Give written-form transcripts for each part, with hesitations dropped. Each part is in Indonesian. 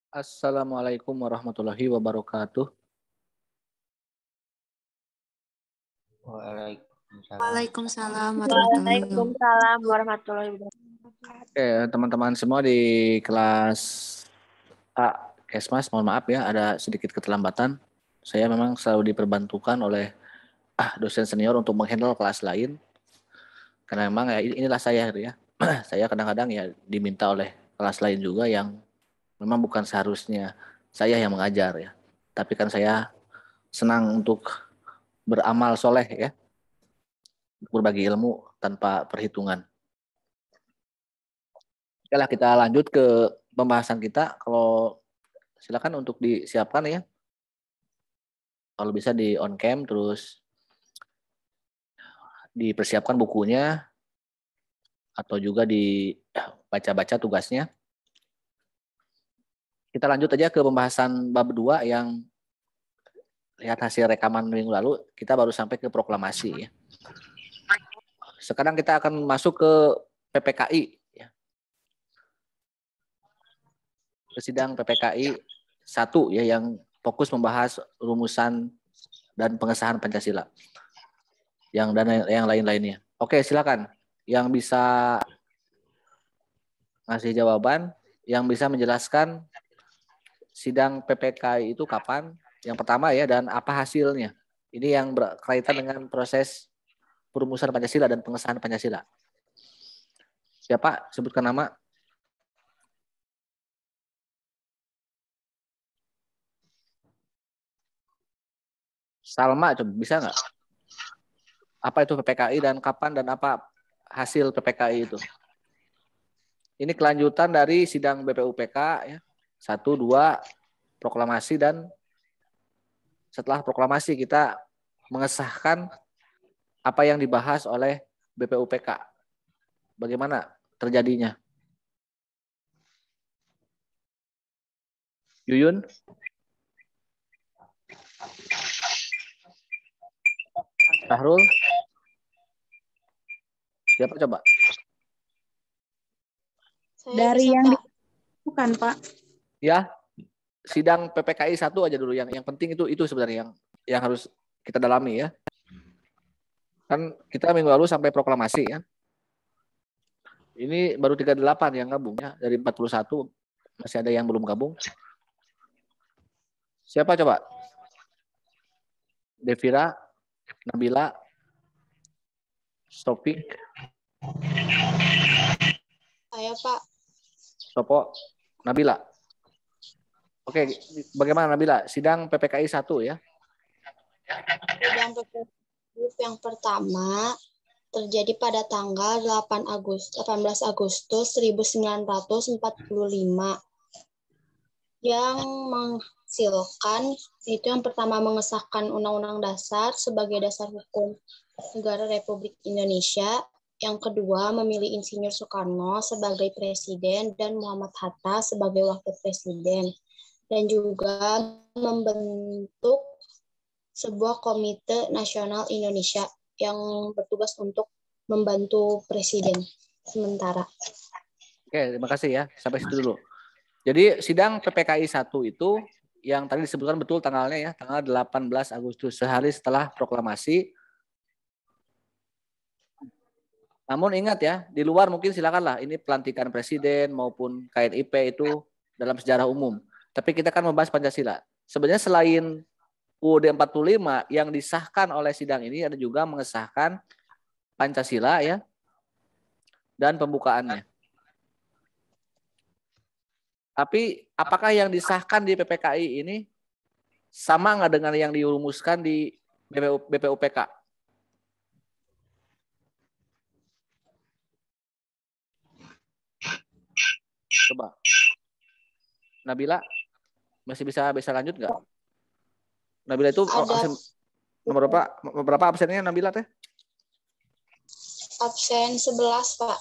Assalamualaikum warahmatullahi wabarakatuh. Waalaikumsalam warahmatullahi wabarakatuh. Waalaikumsalam warahmatullahi wabarakatuh. Oke, teman-teman semua di kelas A Kesmas, mohon maaf ya, ada sedikit keterlambatan. Saya memang selalu diperbantukan oleh dosen senior untuk menghandle kelas lain. Karena memang ya inilah saya ya. Saya kadang-kadang ya diminta oleh kelas lain juga yang memang bukan seharusnya saya yang mengajar ya. Tapi kan saya senang untuk beramal soleh ya, berbagi ilmu tanpa perhitungan. Oke lah, kita lanjut ke pembahasan kita. Kalau silakan untuk disiapkan ya. Kalau bisa di on cam, terus dipersiapkan bukunya atau juga dibaca-baca tugasnya. Kita lanjut aja ke pembahasan bab 2 yang lihat hasil rekaman minggu lalu, kita baru sampai ke proklamasi ya. Sekarang kita akan masuk ke PPKI ya. Sidang PPKI 1 ya, yang fokus membahas rumusan dan pengesahan Pancasila. Dan yang lain-lainnya. Oke, silakan. Yang bisa ngasih jawaban, yang bisa menjelaskan sidang PPKI itu kapan, yang pertama ya, dan apa hasilnya. Ini yang berkaitan dengan proses perumusan Pancasila dan pengesahan Pancasila. Siapa? Sebutkan nama. Salma, coba bisa nggak? Apa itu PPKI dan kapan dan apa hasil PPKI itu? Ini kelanjutan dari sidang BPUPK ya. 1, 2, proklamasi, dan setelah proklamasi kita mengesahkan apa yang dibahas oleh BPUPK. Bagaimana terjadinya? Yuyun? Syahrul? Siapa coba? Dari yang Bukan, Pak. Ya, sidang PPKI 1 aja dulu, yang penting itu sebenarnya yang harus kita dalami ya. Kan kita minggu lalu sampai proklamasi ya. Ini baru 38 yang gabung ya, dari 41 masih ada yang belum gabung. Siapa coba? Devira, Nabila, Sofi, saya Pak. Sopo, Nabila. Oke, bagaimana Nabila? Sidang PPKI 1 ya. Sidang PPKI yang pertama terjadi pada tanggal 18 Agustus 1945 yang menghasilkan itu yang pertama mengesahkan Undang-Undang Dasar sebagai dasar hukum negara Republik Indonesia, yang kedua memilih Insinyur Soekarno sebagai presiden dan Muhammad Hatta sebagai wakil presiden, dan juga membentuk sebuah komite nasional Indonesia yang bertugas untuk membantu presiden sementara. Oke, terima kasih ya. Sampai situ dulu. Jadi sidang PPKI 1 itu yang tadi disebutkan betul tanggalnya ya, tanggal 18 Agustus, sehari setelah proklamasi. Namun ingat ya, di luar mungkin silakanlah, ini pelantikan presiden maupun KNIP itu dalam sejarah umum. Tapi kita kan membahas Pancasila. Sebenarnya selain UUD 45 yang disahkan oleh sidang ini, ada juga mengesahkan Pancasila ya, dan pembukaannya. Tapi apakah yang disahkan di PPKI ini sama nggak dengan yang dirumuskan di BPUPK? Coba. Nabila, masih bisa lanjut nggak? Nabila itu absen, nomor berapa absennya Nabila teh? Absen 11, Pak.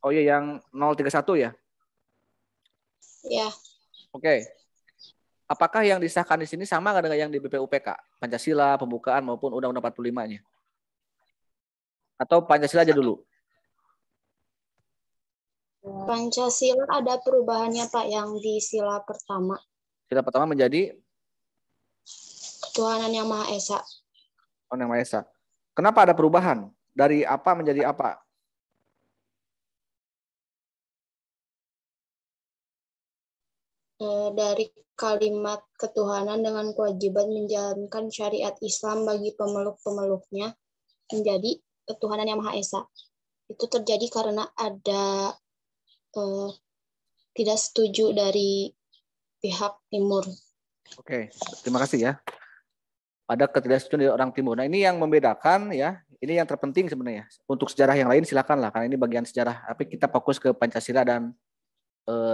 Oh iya, yang 031 ya? Ya. Oke. Apakah yang disahkan di sini sama nggak dengan yang di BPUPK? Pancasila, pembukaan maupun Undang-Undang 45-nya? Atau Pancasila aja dulu? Pancasila ada perubahannya Pak yang di sila pertama. Sila pertama menjadi Ketuhanan yang Maha Esa. Yang Maha Esa. Kenapa ada perubahan? Dari apa menjadi apa? Dari kalimat ketuhanan dengan kewajiban menjalankan syariat Islam bagi pemeluk-pemeluknya menjadi ketuhanan yang Maha Esa. Itu terjadi karena ada tidak setuju dari pihak Timur. Oke, terima kasih ya. Ada ketidaksetujuan dari orang Timur. Nah, ini yang membedakan ya. Ini yang terpenting sebenarnya. Untuk sejarah yang lain silakan lah, karena ini bagian sejarah. Tapi kita fokus ke Pancasila dan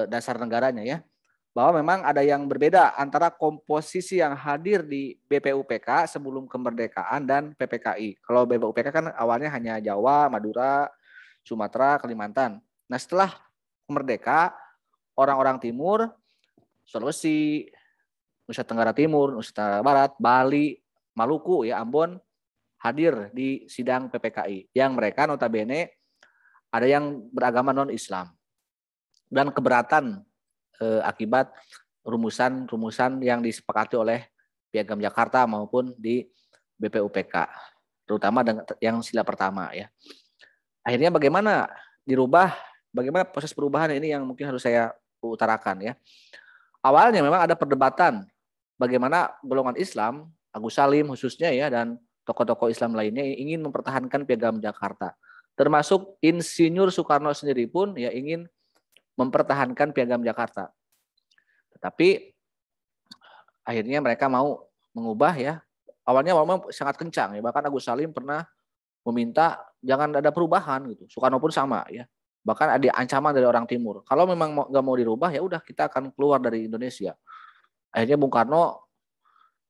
dasar negaranya ya. Bahwa memang ada yang berbeda antara komposisi yang hadir di BPUPK sebelum kemerdekaan dan PPKI. Kalau BPUPK kan awalnya hanya Jawa, Madura, Sumatera, Kalimantan. Nah, setelah merdeka, orang-orang timur, Sulawesi, Nusa Tenggara Timur, Nusa Tenggara Barat, Bali, Maluku, ya Ambon, hadir di sidang PPKI. Yang mereka notabene ada yang beragama non-Islam. Dan keberatan akibat rumusan-rumusan yang disepakati oleh Piagam Jakarta maupun di BPUPK, terutama yang sila pertama ya. Akhirnya bagaimana dirubah, bagaimana proses perubahan ini yang mungkin harus saya utarakan ya. Awalnya memang ada perdebatan bagaimana golongan Islam, Agus Salim khususnya ya, dan tokoh-tokoh Islam lainnya ingin mempertahankan Piagam Jakarta. Termasuk Insinyur Soekarno sendiri pun ya ingin mempertahankan Piagam Jakarta. Tetapi akhirnya mereka mau mengubah ya. Awalnya memang sangat kencang ya. Bahkan Agus Salim pernah meminta jangan ada perubahan gitu. Soekarno pun sama ya. Bahkan ada ancaman dari orang Timur. Kalau memang nggak mau dirubah ya udah kita akan keluar dari Indonesia. Akhirnya Bung Karno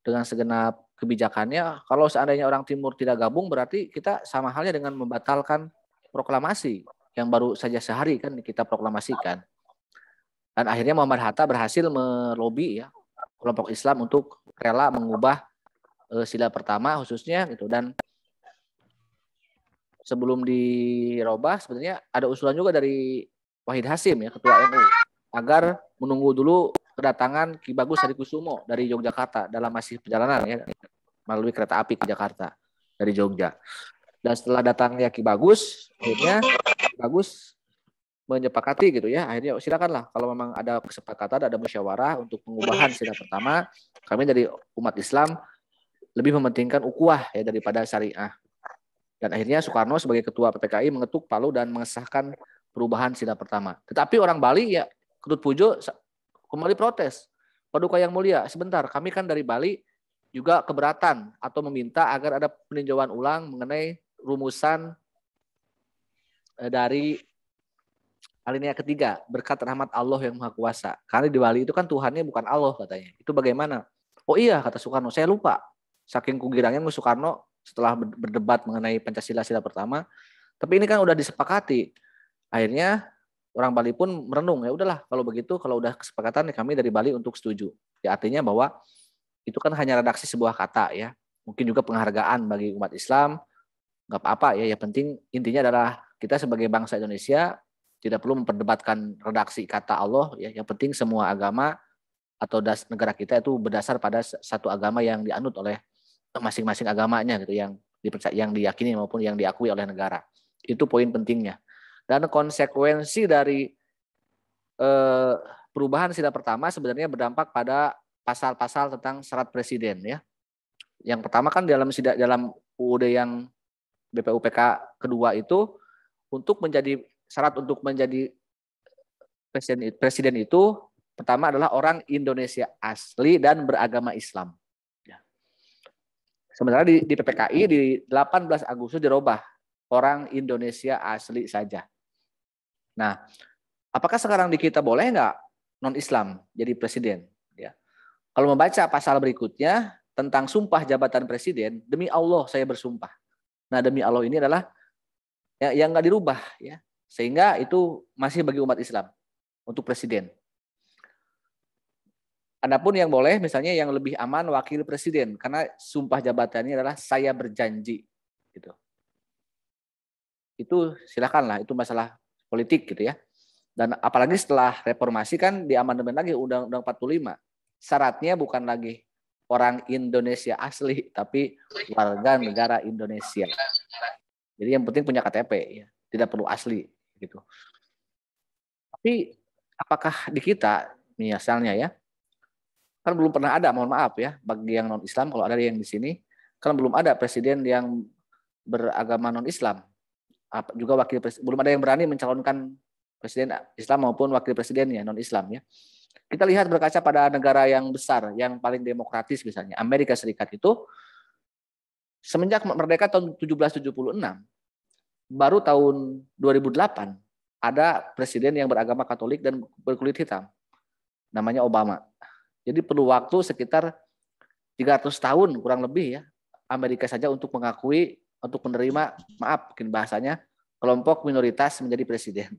dengan segenap kebijakannya, kalau seandainya orang Timur tidak gabung berarti kita sama halnya dengan membatalkan proklamasi yang baru saja sehari kan kita proklamasikan. Dan akhirnya Muhammad Hatta berhasil melobi ya kelompok Islam untuk rela mengubah sila pertama khususnya gitu. Dan sebelum dirubah sebenarnya ada usulan juga dari Wahid Hasyim ya ketua NU agar menunggu dulu kedatangan Ki Bagus Hadikusumo dari Yogyakarta dalam masih perjalanan ya melalui kereta api ke Jakarta dari Jogja. Dan setelah datangnya Ki Bagus, akhirnya Ki Bagus menyepakati gitu ya, akhirnya silakanlah kalau memang ada kesepakatan, ada musyawarah untuk pengubahan sila pertama, kami dari umat Islam lebih mementingkan ukhuwah ya daripada syariah. Dan akhirnya Soekarno sebagai ketua PPKI mengetuk palu dan mengesahkan perubahan sila pertama. Tetapi orang Bali ya Ketut Pujo kembali protes. Paduka yang mulia, sebentar, kami kan dari Bali juga keberatan atau meminta agar ada peninjauan ulang mengenai rumusan dari alinea ketiga, berkat rahmat Allah yang Maha Kuasa. Karena di Bali itu kan Tuhannya bukan Allah katanya. Itu bagaimana? Oh iya, kata Soekarno, saya lupa. Saking kugirangnya Soekarno setelah berdebat mengenai Pancasila sila pertama, tapi ini kan udah disepakati. Akhirnya orang Bali pun merenung, ya udahlah kalau begitu, kalau udah kesepakatan kami dari Bali untuk setuju. Ya artinya bahwa itu kan hanya redaksi sebuah kata ya. Mungkin juga penghargaan bagi umat Islam, nggak apa-apa ya. Yang penting intinya adalah kita sebagai bangsa Indonesia tidak perlu memperdebatkan redaksi kata Allah ya. Yang penting semua agama atau negara kita itu berdasar pada satu agama yang dianut oleh masing-masing agamanya gitu, yang diyakini maupun yang diakui oleh negara. Itu poin pentingnya. Dan konsekuensi dari perubahan sila pertama sebenarnya berdampak pada pasal-pasal tentang syarat presiden ya. Yang pertama kan dalam UUD yang BPUPK kedua itu untuk menjadi syarat untuk menjadi presiden itu pertama adalah orang Indonesia asli dan beragama Islam. Sementara di PPKI di 18 Agustus dirubah orang Indonesia asli saja. Nah, apakah sekarang di kita boleh nggak non-Islam jadi presiden? Ya. Kalau membaca pasal berikutnya tentang sumpah jabatan presiden, demi Allah saya bersumpah. Nah, demi Allah ini adalah yang nggak dirubah ya, sehingga itu masih bagi umat Islam untuk presiden. Adapun yang boleh misalnya yang lebih aman wakil presiden karena sumpah jabatannya adalah saya berjanji gitu. Itu silakanlah, itu masalah politik gitu ya. Dan apalagi setelah reformasi kan di amandemen lagi Undang-Undang 45. Syaratnya bukan lagi orang Indonesia asli, tapi warga negara Indonesia. Jadi yang penting punya KTP, ya, tidak perlu asli gitu. Tapi apakah di kita, misalnya ya, kan belum pernah ada, mohon maaf ya, bagi yang non Islam kalau ada yang di sini, kan belum ada presiden yang beragama non Islam. Juga wakil presiden, belum ada yang berani mencalonkan presiden Islam maupun wakil presidennya non Islam ya. Kita lihat berkaca pada negara yang besar, yang paling demokratis misalnya Amerika Serikat itu semenjak merdeka tahun 1776 baru tahun 2008 ada presiden yang beragama Katolik dan berkulit hitam. Namanya Obama. Jadi perlu waktu sekitar 300 tahun kurang lebih ya Amerika saja untuk mengakui, untuk menerima, maaf mungkin bahasanya, kelompok minoritas menjadi presiden.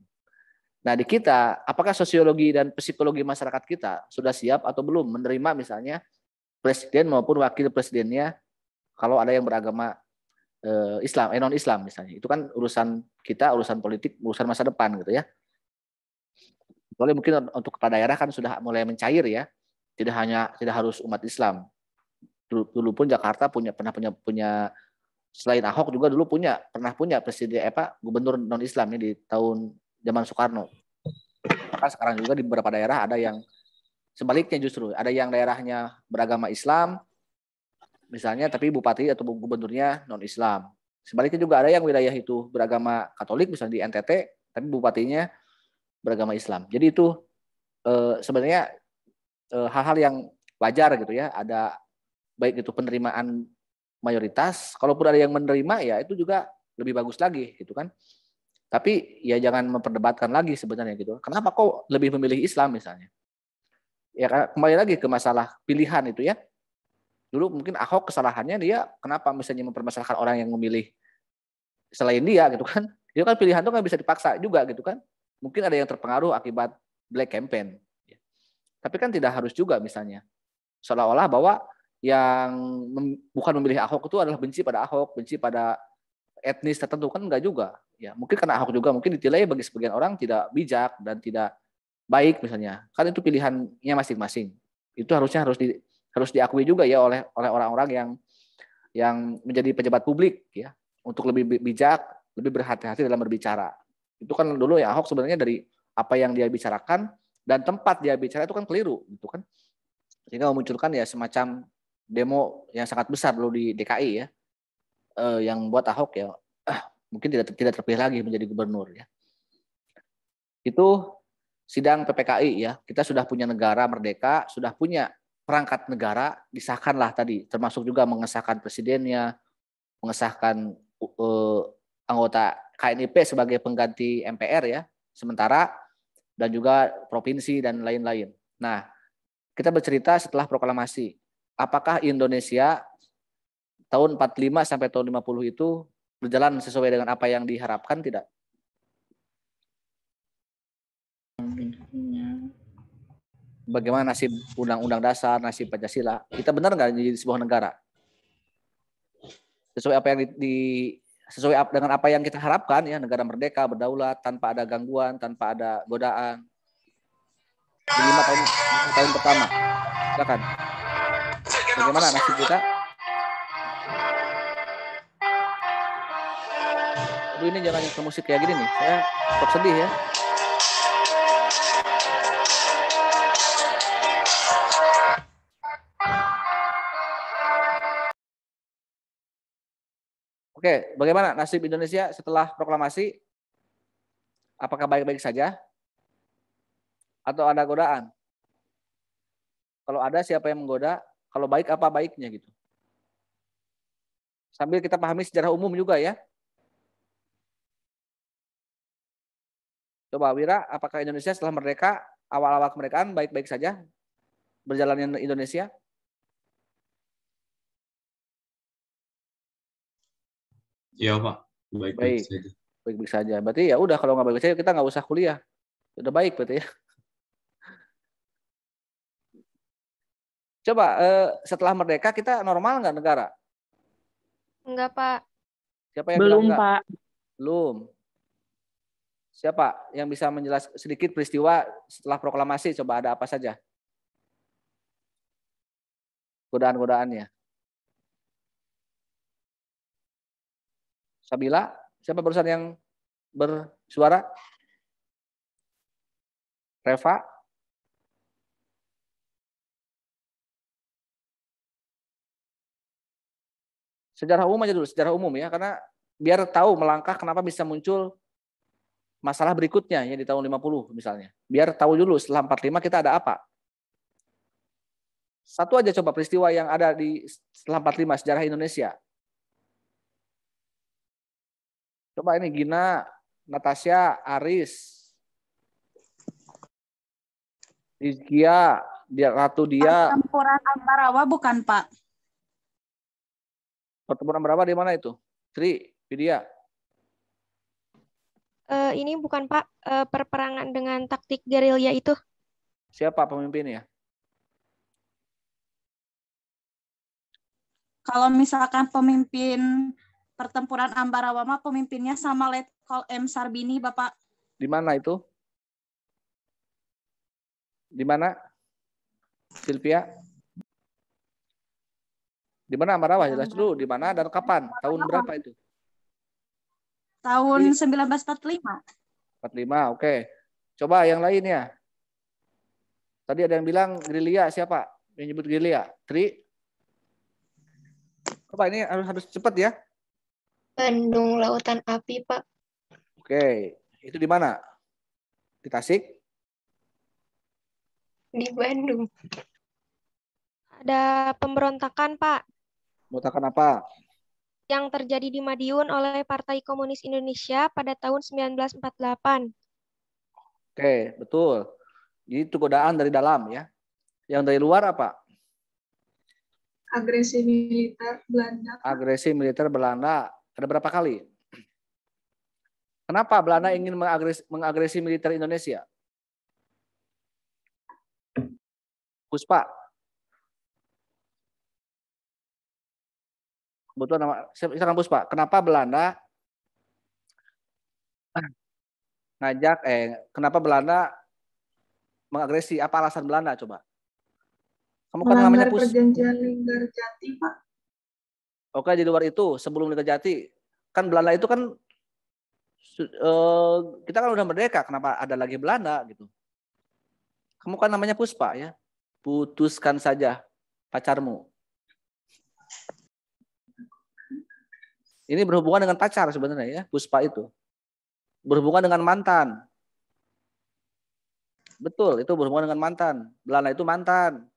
Nah di kita, apakah sosiologi dan psikologi masyarakat kita sudah siap atau belum menerima misalnya presiden maupun wakil presidennya kalau ada yang beragama Islam, non Islam misalnya. Itu kan urusan kita, urusan politik, urusan masa depan gitu ya. Soalnya mungkin untuk kepala daerah kan sudah mulai mencair ya. Tidak harus umat Islam. Dulu pun Jakarta pernah punya selain Ahok juga dulu pernah punya presiden gubernur non Islam di tahun zaman Soekarno. Maka sekarang juga di beberapa daerah ada yang sebaliknya justru, ada yang daerahnya beragama Islam misalnya tapi bupati atau gubernurnya non Islam. Sebaliknya juga ada yang wilayah itu beragama Katolik misalnya di NTT tapi bupatinya beragama Islam. Jadi itu sebenarnya hal-hal yang wajar gitu ya, ada baik itu penerimaan mayoritas, kalaupun ada yang menerima ya itu juga lebih bagus lagi gitu kan. Tapi ya jangan memperdebatkan lagi sebenarnya gitu. Kenapa kok lebih memilih Islam misalnya? Ya kembali lagi ke masalah pilihan itu ya. Dulu mungkin Ahok kesalahannya dia kenapa misalnya mempermasalahkan orang yang memilih selain dia gitu kan. Itu kan pilihan itu kan bisa dipaksa juga gitu kan. Mungkin ada yang terpengaruh akibat black campaign. Tapi kan tidak harus juga misalnya. Seolah-olah bahwa yang bukan memilih Ahok itu adalah benci pada Ahok, benci pada etnis tertentu, kan enggak juga. Ya, mungkin karena Ahok juga mungkin dinilai bagi sebagian orang tidak bijak dan tidak baik misalnya. Kan itu pilihannya masing-masing. Itu harus diakui juga ya oleh orang-orang yang menjadi pejabat publik ya, untuk lebih bijak, lebih berhati-hati dalam berbicara. Itu kan dulu ya Ahok sebenarnya dari apa yang dia bicarakan dan tempat dia bicara itu kan keliru gitu kan. Sehingga memunculkan ya semacam demo yang sangat besar dulu di DKI ya, yang buat Ahok ya mungkin tidak terpilih lagi menjadi gubernur ya. Itu sidang PPKI ya, kita sudah punya negara merdeka, sudah punya perangkat negara, disahkanlah tadi, termasuk juga mengesahkan presidennya, mengesahkan anggota KNIP sebagai pengganti MPR ya, sementara, dan juga provinsi dan lain-lain. Nah, kita bercerita setelah proklamasi, apakah Indonesia tahun 45 sampai tahun 50 itu berjalan sesuai dengan apa yang diharapkan tidak? Bagaimana nasib undang-undang dasar, nasib Pancasila? Kita benar nggak jadi sebuah negara? Sesuai apa yang sesuai dengan apa yang kita harapkan ya, negara merdeka, berdaulat, tanpa ada gangguan, tanpa ada godaan. Di 5 tahun pertama. Silakan. Bagaimana nasib kita? Aduh, ini jangan ke musik kayak gini nih. Saya tetap sedih ya. Oke, bagaimana nasib Indonesia setelah proklamasi? Apakah baik-baik saja? Atau ada godaan? Kalau ada, siapa yang menggoda? Kalau baik, apa baiknya gitu? Sambil kita pahami sejarah umum juga ya. Coba Wira, apakah Indonesia setelah merdeka, awal-awal kemerdekaan baik-baik saja berjalannya Indonesia? Iya Pak, baik-baik saja. Baik-baik saja. Berarti ya udah, kalau nggak baik saja kita nggak usah kuliah. Udah baik berarti ya. Coba setelah merdeka kita normal nggak negara? Enggak, Pak. Siapa yang Belum, bilang enggak? Pak. Belum. Siapa yang bisa menjelaskan sedikit peristiwa setelah proklamasi? Coba ada apa saja? Godaan-godaannya. Sabila, siapa barusan yang bersuara? Reva? Sejarah umum aja dulu, sejarah umum ya, karena biar tahu melangkah kenapa bisa muncul masalah berikutnya ya di tahun 50 misalnya. Biar tahu dulu setelah 45 kita ada apa. Satu aja coba peristiwa yang ada di setelah 45 sejarah Indonesia. Coba ini Gina, Natasha, Aris, Rizkia, Ratu Dia. Pertempuran Ambarawa bukan, Pak? Pertempuran berapa di mana itu? Tri, Vidya. Ini bukan Pak, perperangan dengan taktik gerilya itu. Siapa pemimpinnya? Kalau misalkan pemimpin pertempuran Ambarawa mah pemimpinnya sama Letkol M. Sarbini, Bapak. Di mana itu? Di mana? Sylvia? Di mana Ambarawa? Jelas dulu di mana dan kapan? Tahun berapa itu? Tahun 1945. 45, oke. Coba yang lainnya. Tadi ada yang bilang gerilya, siapa? Yang nyebut gerilya? Tri? Coba ini harus cepat ya. Bandung Lautan Api, Pak. Oke, itu di mana? Di Tasik? Di Bandung. Ada pemberontakan Pak, Mengatakan apa? yang terjadi di Madiun oleh Partai Komunis Indonesia pada tahun 1948. Oke, betul. Jadi itu godaan dari dalam ya. Yang dari luar apa? Agresi militer Belanda. Agresi militer Belanda. Ada berapa kali? Kenapa Belanda ingin mengagresi militer Indonesia? Puspa. Kebetulan nama, silakan Puspa. Kenapa Belanda kenapa Belanda mengagresi? Apa alasan Belanda coba? Kamu kan namanya Melanggar perjanjian Linggarjati, Pak. Oke, di luar itu sebelum Linggarjati kan Belanda itu kan kita kan udah merdeka, kenapa ada lagi Belanda gitu? Kamu kan namanya Puspa ya. Putuskan saja pacarmu. Ini berhubungan dengan pacar sebenarnya ya, Puspa itu. Berhubungan dengan mantan. Betul, itu berhubungan dengan mantan. Belanda itu mantan.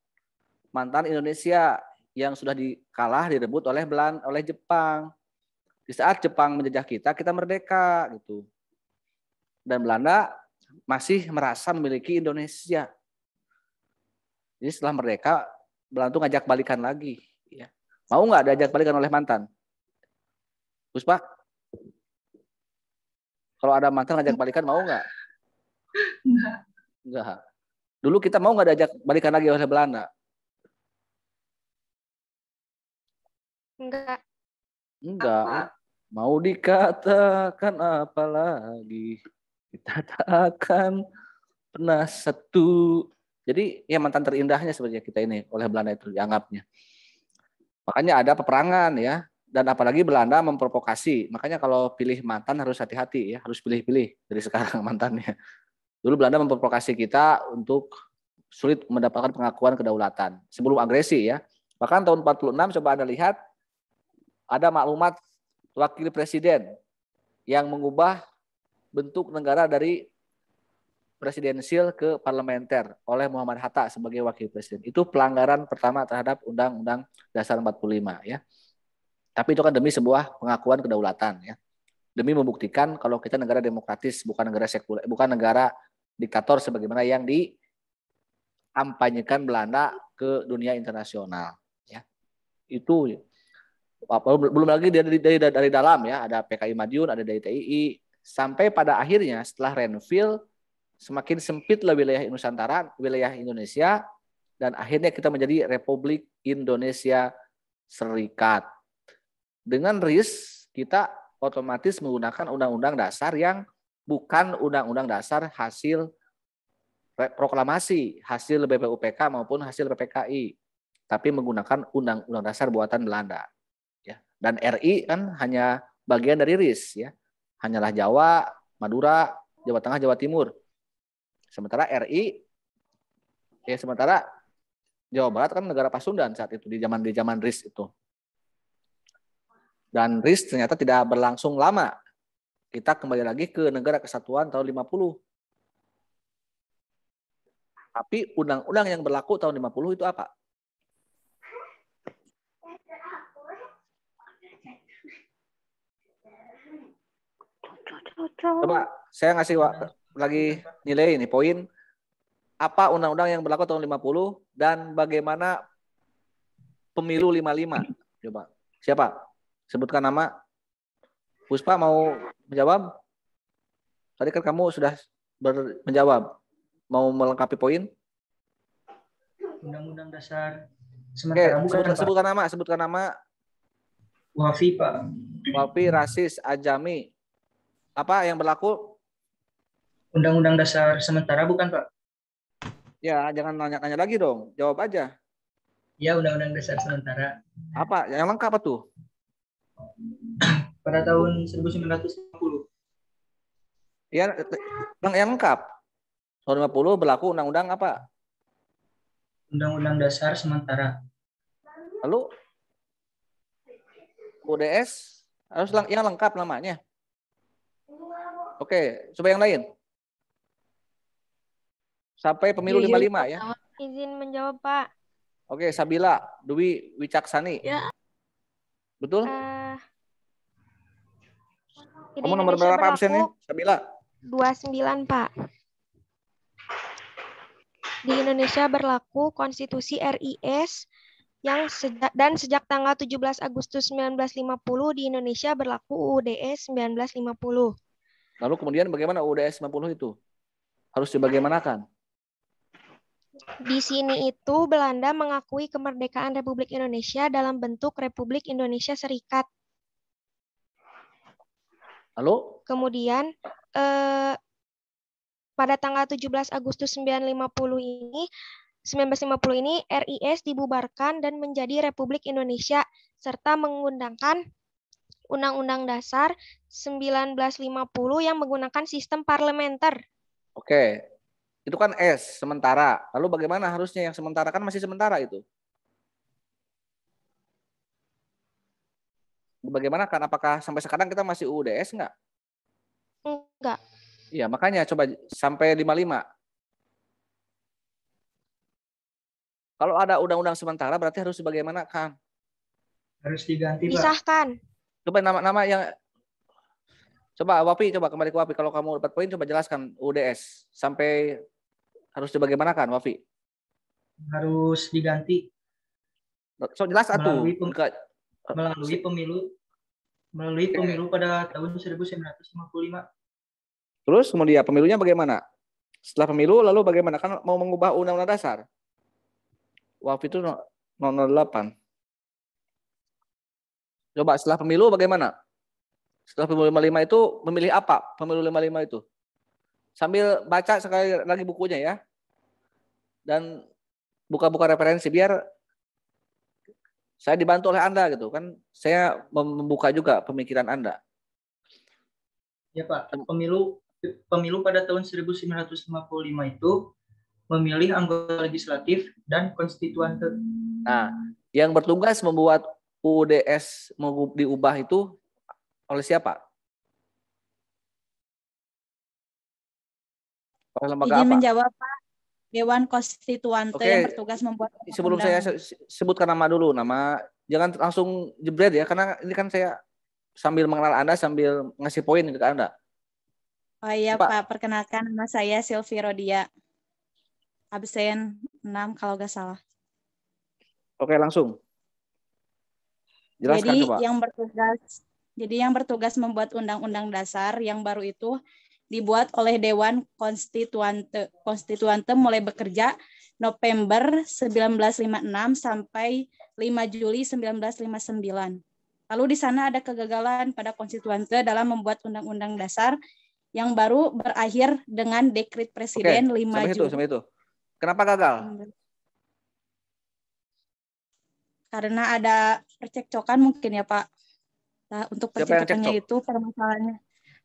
Mantan Indonesia yang sudah direbut oleh Jepang. Di saat Jepang menjajah kita merdeka gitu. Dan Belanda masih merasa memiliki Indonesia. Jadi setelah merdeka, Belanda itu ngajak balikan lagi. Ya. Mau nggak diajak balikan oleh mantan? Puspa? Kalau ada mantan ngajak balikan, mau nggak? Enggak. Dulu kita mau nggak diajak balikan lagi oleh Belanda? Enggak. Mau dikatakan apa lagi? Kita tak akan pernah satu. Jadi ya mantan terindahnya sebenarnya kita ini oleh Belanda itu dianggapnya. Makanya ada peperangan ya. Dan apalagi Belanda memprovokasi. Makanya kalau pilih mantan harus hati-hati ya. Harus pilih-pilih dari sekarang mantannya. Dulu Belanda memprovokasi kita untuk sulit mendapatkan pengakuan kedaulatan. Sebelum agresi ya. Bahkan tahun 46 coba Anda lihat. Ada maklumat wakil presiden yang mengubah bentuk negara dari presidensial ke parlementer oleh Muhammad Hatta sebagai wakil presiden. Itu pelanggaran pertama terhadap Undang-Undang Dasar 45 ya. Tapi itu kan demi sebuah pengakuan kedaulatan ya. Demi membuktikan kalau kita negara demokratis, bukan negara sekuler, bukan negara diktator sebagaimana yang dikampanyekan Belanda ke dunia internasional ya. Itu belum lagi dari dalam ya, ada PKI Madiun, ada dari TII, sampai pada akhirnya setelah Renville semakin sempitlah wilayah Nusantara, wilayah Indonesia, dan akhirnya kita menjadi Republik Indonesia Serikat. Dengan RIS kita otomatis menggunakan Undang-Undang Dasar yang bukan undang-undang dasar hasil proklamasi, hasil BPUPK maupun hasil PPKI, tapi menggunakan undang-undang dasar buatan Belanda. Ya. Dan RI kan hanya bagian dari RIS, ya. Hanyalah Jawa, Madura, Jawa Tengah, Jawa Timur. Sementara RI, ya sementara Jawa Barat kan negara Pasundan saat itu di zaman RIS itu. Dan RIS ternyata tidak berlangsung lama. Kita kembali lagi ke negara kesatuan tahun 50. Tapi undang-undang yang berlaku tahun 50 itu apa? Coba saya ngasih lagi nilai ini poin. Apa undang-undang yang berlaku tahun 50 dan bagaimana pemilu 55? Coba. Siapa? Sebutkan nama. Puspa mau menjawab? Tadi kan kamu sudah menjawab. Mau melengkapi poin? Undang-undang dasar sementara. Oke, sebutkan nama. Wafi, Pak. Wafi, Rasis, Ajami. Apa yang berlaku? Undang-undang dasar sementara bukan, Pak? Ya, jangan nanya-nanya lagi dong. Jawab aja. Ya, undang-undang dasar sementara. Apa? Yang lengkap apa tuh? Pada tahun 1950. Ya, yang lengkap. Tahun 50 berlaku undang-undang apa? Undang-undang dasar sementara. Lalu UDS harus yang lengkap namanya. Oke, coba yang lain. Sampai pemilu 55 ya. Izin menjawab, Pak. Oke, Sabila Dwi Wicaksani. Ya. Betul? Kamu nomor berapa absennya, Sabila? 29, Pak. Di Indonesia berlaku Konstitusi RIS yang sejak tanggal 17 Agustus 1950 di Indonesia berlaku UUDS 1950. Lalu kemudian bagaimana UUDS 50 itu? Harus dibagaimanakan? Di sini itu Belanda mengakui kemerdekaan Republik Indonesia dalam bentuk Republik Indonesia Serikat. Lalu? Kemudian pada tanggal 17 Agustus 1950 ini RIS dibubarkan dan menjadi Republik Indonesia serta mengundangkan Undang-Undang Dasar 1950 yang menggunakan sistem parlementer. Oke. Itu kan S, sementara. Lalu bagaimana harusnya yang sementara? Kan masih sementara itu. Bagaimana kan? Apakah sampai sekarang kita masih UUDS enggak? Enggak. Iya, makanya coba sampai 55. Kalau ada undang-undang sementara berarti harus bagaimanakan? Harus diganti, Pak. Disahkan. Coba nama-nama yang coba Wapi, coba kembali ke Wapi. Kalau kamu dapat poin coba jelaskan UUDS sampai harus dibagaimanakan, Wapi? Harus diganti. So jelas atuh. Melalui pemilu pada tahun 1955. Terus kemudian pemilunya bagaimana? Setelah pemilu lalu bagaimana? Kan mau mengubah undang-undang dasar. Waktu itu nomor 8. Coba setelah pemilu bagaimana? Setelah pemilu 55 itu memilih apa? Pemilu 55 itu. Sambil baca sekali lagi bukunya ya. Dan buka-buka referensi biar saya dibantu oleh Anda gitu kan. Saya membuka juga pemikiran Anda. Ya, Pak. Pemilu pada tahun 1955 itu memilih anggota legislatif dan konstituante. Nah, yang bertugas membuat UUDS diubah itu oleh siapa? Oleh lembaga Izin apa? menjawab, Pak. Dewan Konstituante yang bertugas membuat undang-undang. Sebelum saya sebutkan nama dulu, nama jangan langsung jebret ya, karena ini kan saya sambil mengenal Anda sambil ngasih poin ke Anda. Oh iya Pak, perkenalkan nama saya Silvi Rodia. Absen 6 kalau nggak salah. Oke, langsung. Jelaskan Jadi coba. yang bertugas membuat undang-undang dasar yang baru itu dibuat oleh Dewan Konstituante. Konstituante mulai bekerja November 1956 sampai 5 Juli 1959. Lalu di sana ada kegagalan pada konstituante dalam membuat undang-undang dasar yang baru berakhir dengan dekret Presiden 5 Juni. Sampai itu. Kenapa gagal? Karena ada percekcokan mungkin ya Pak. Nah, untuk percekcokannya itu permasalahannya.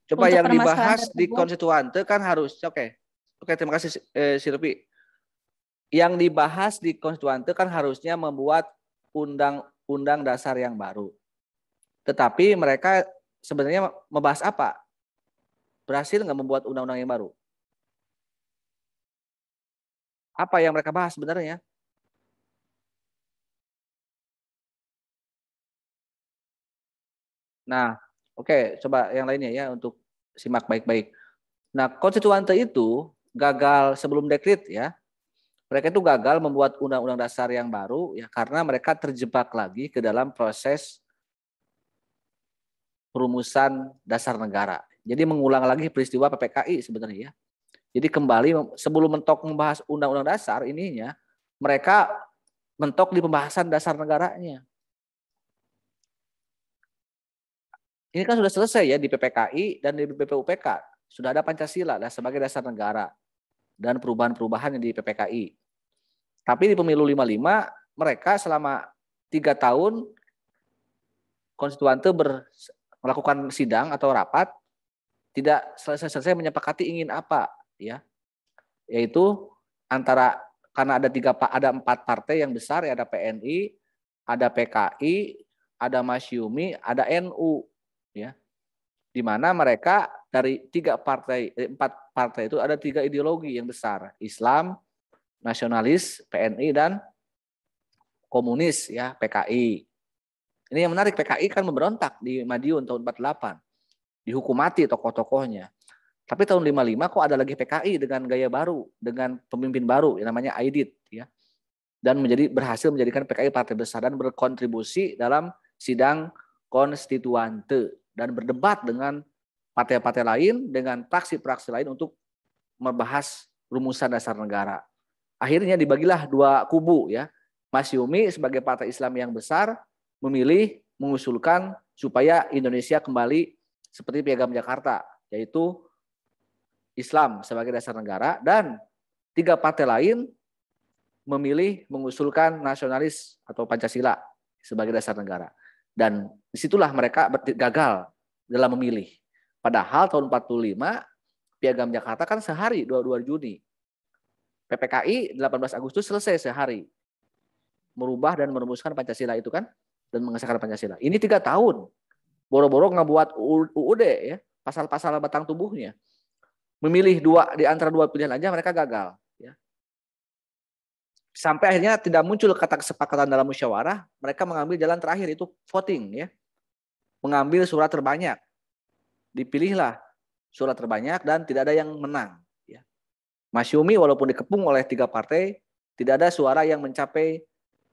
Coba yang dibahas di konstituante kan harus, oke, terima kasih Silvi. Yang dibahas di konstituante kan harusnya membuat undang-undang dasar yang baru. Tetapi mereka sebenarnya membahas apa? Berhasil nggak membuat undang-undang yang baru? Apa yang mereka bahas sebenarnya? Nah, oke, coba yang lainnya ya untuk simak baik-baik. Nah, konstituante itu gagal sebelum dekret ya. Mereka itu gagal membuat undang-undang dasar yang baru ya karena mereka terjebak lagi ke dalam proses perumusan dasar negara. Jadi mengulang lagi peristiwa PPKI sebenarnya ya. Jadi kembali sebelum mentok membahas undang-undang dasar ininya, mereka mentok di pembahasan dasar negaranya. Ini kan sudah selesai ya di PPKI dan di BPUPK. Sudah ada Pancasila sebagai dasar negara dan perubahan-perubahan yang di PPKI. Tapi di pemilu 55 mereka selama 3 tahun konstituante melakukan sidang atau rapat tidak selesai menyepakati ingin apa ya. Yaitu karena ada 4 partai yang besar ya, ada PNI, ada PKI, ada Masyumi, ada NU ya. Di mana mereka dari 4 partai itu ada 3 ideologi yang besar, Islam, nasionalis, PNI dan komunis ya, PKI. Ini yang menarik, PKI kan memberontak di Madiun tahun 48. Dihukum mati tokoh-tokohnya. Tapi tahun 55 kok ada lagi PKI dengan gaya baru, dengan pemimpin baru yang namanya Aidit ya. Dan berhasil menjadikan PKI partai besar dan berkontribusi dalam sidang konstituante dan berdebat dengan partai-partai lain, dengan praksi-praksi lain untuk membahas rumusan dasar negara. Akhirnya dibagilah 2 kubu ya. Masyumi sebagai partai Islam yang besar mengusulkan supaya Indonesia kembali seperti Piagam Jakarta, yaitu Islam sebagai dasar negara, dan 3 partai lain mengusulkan nasionalis atau Pancasila sebagai dasar negara. Dan disitulah mereka gagal dalam memilih. Padahal tahun 45 Piagam Jakarta kan sehari 22 Juni. PPKI 18 Agustus selesai sehari. Merubah dan merumuskan Pancasila itu kan dan mengesahkan Pancasila. Ini 3 tahun. Boro-boro ngebuat UUD ya, pasal-pasal batang tubuhnya. Memilih di antara 2 pilihan aja mereka gagal ya. Sampai akhirnya tidak muncul kata kesepakatan dalam musyawarah, mereka mengambil jalan terakhir itu voting ya. Mengambil surat terbanyak. Dipilihlah surat terbanyak dan tidak ada yang menang ya. Masyumi walaupun dikepung oleh 3 partai, tidak ada suara yang mencapai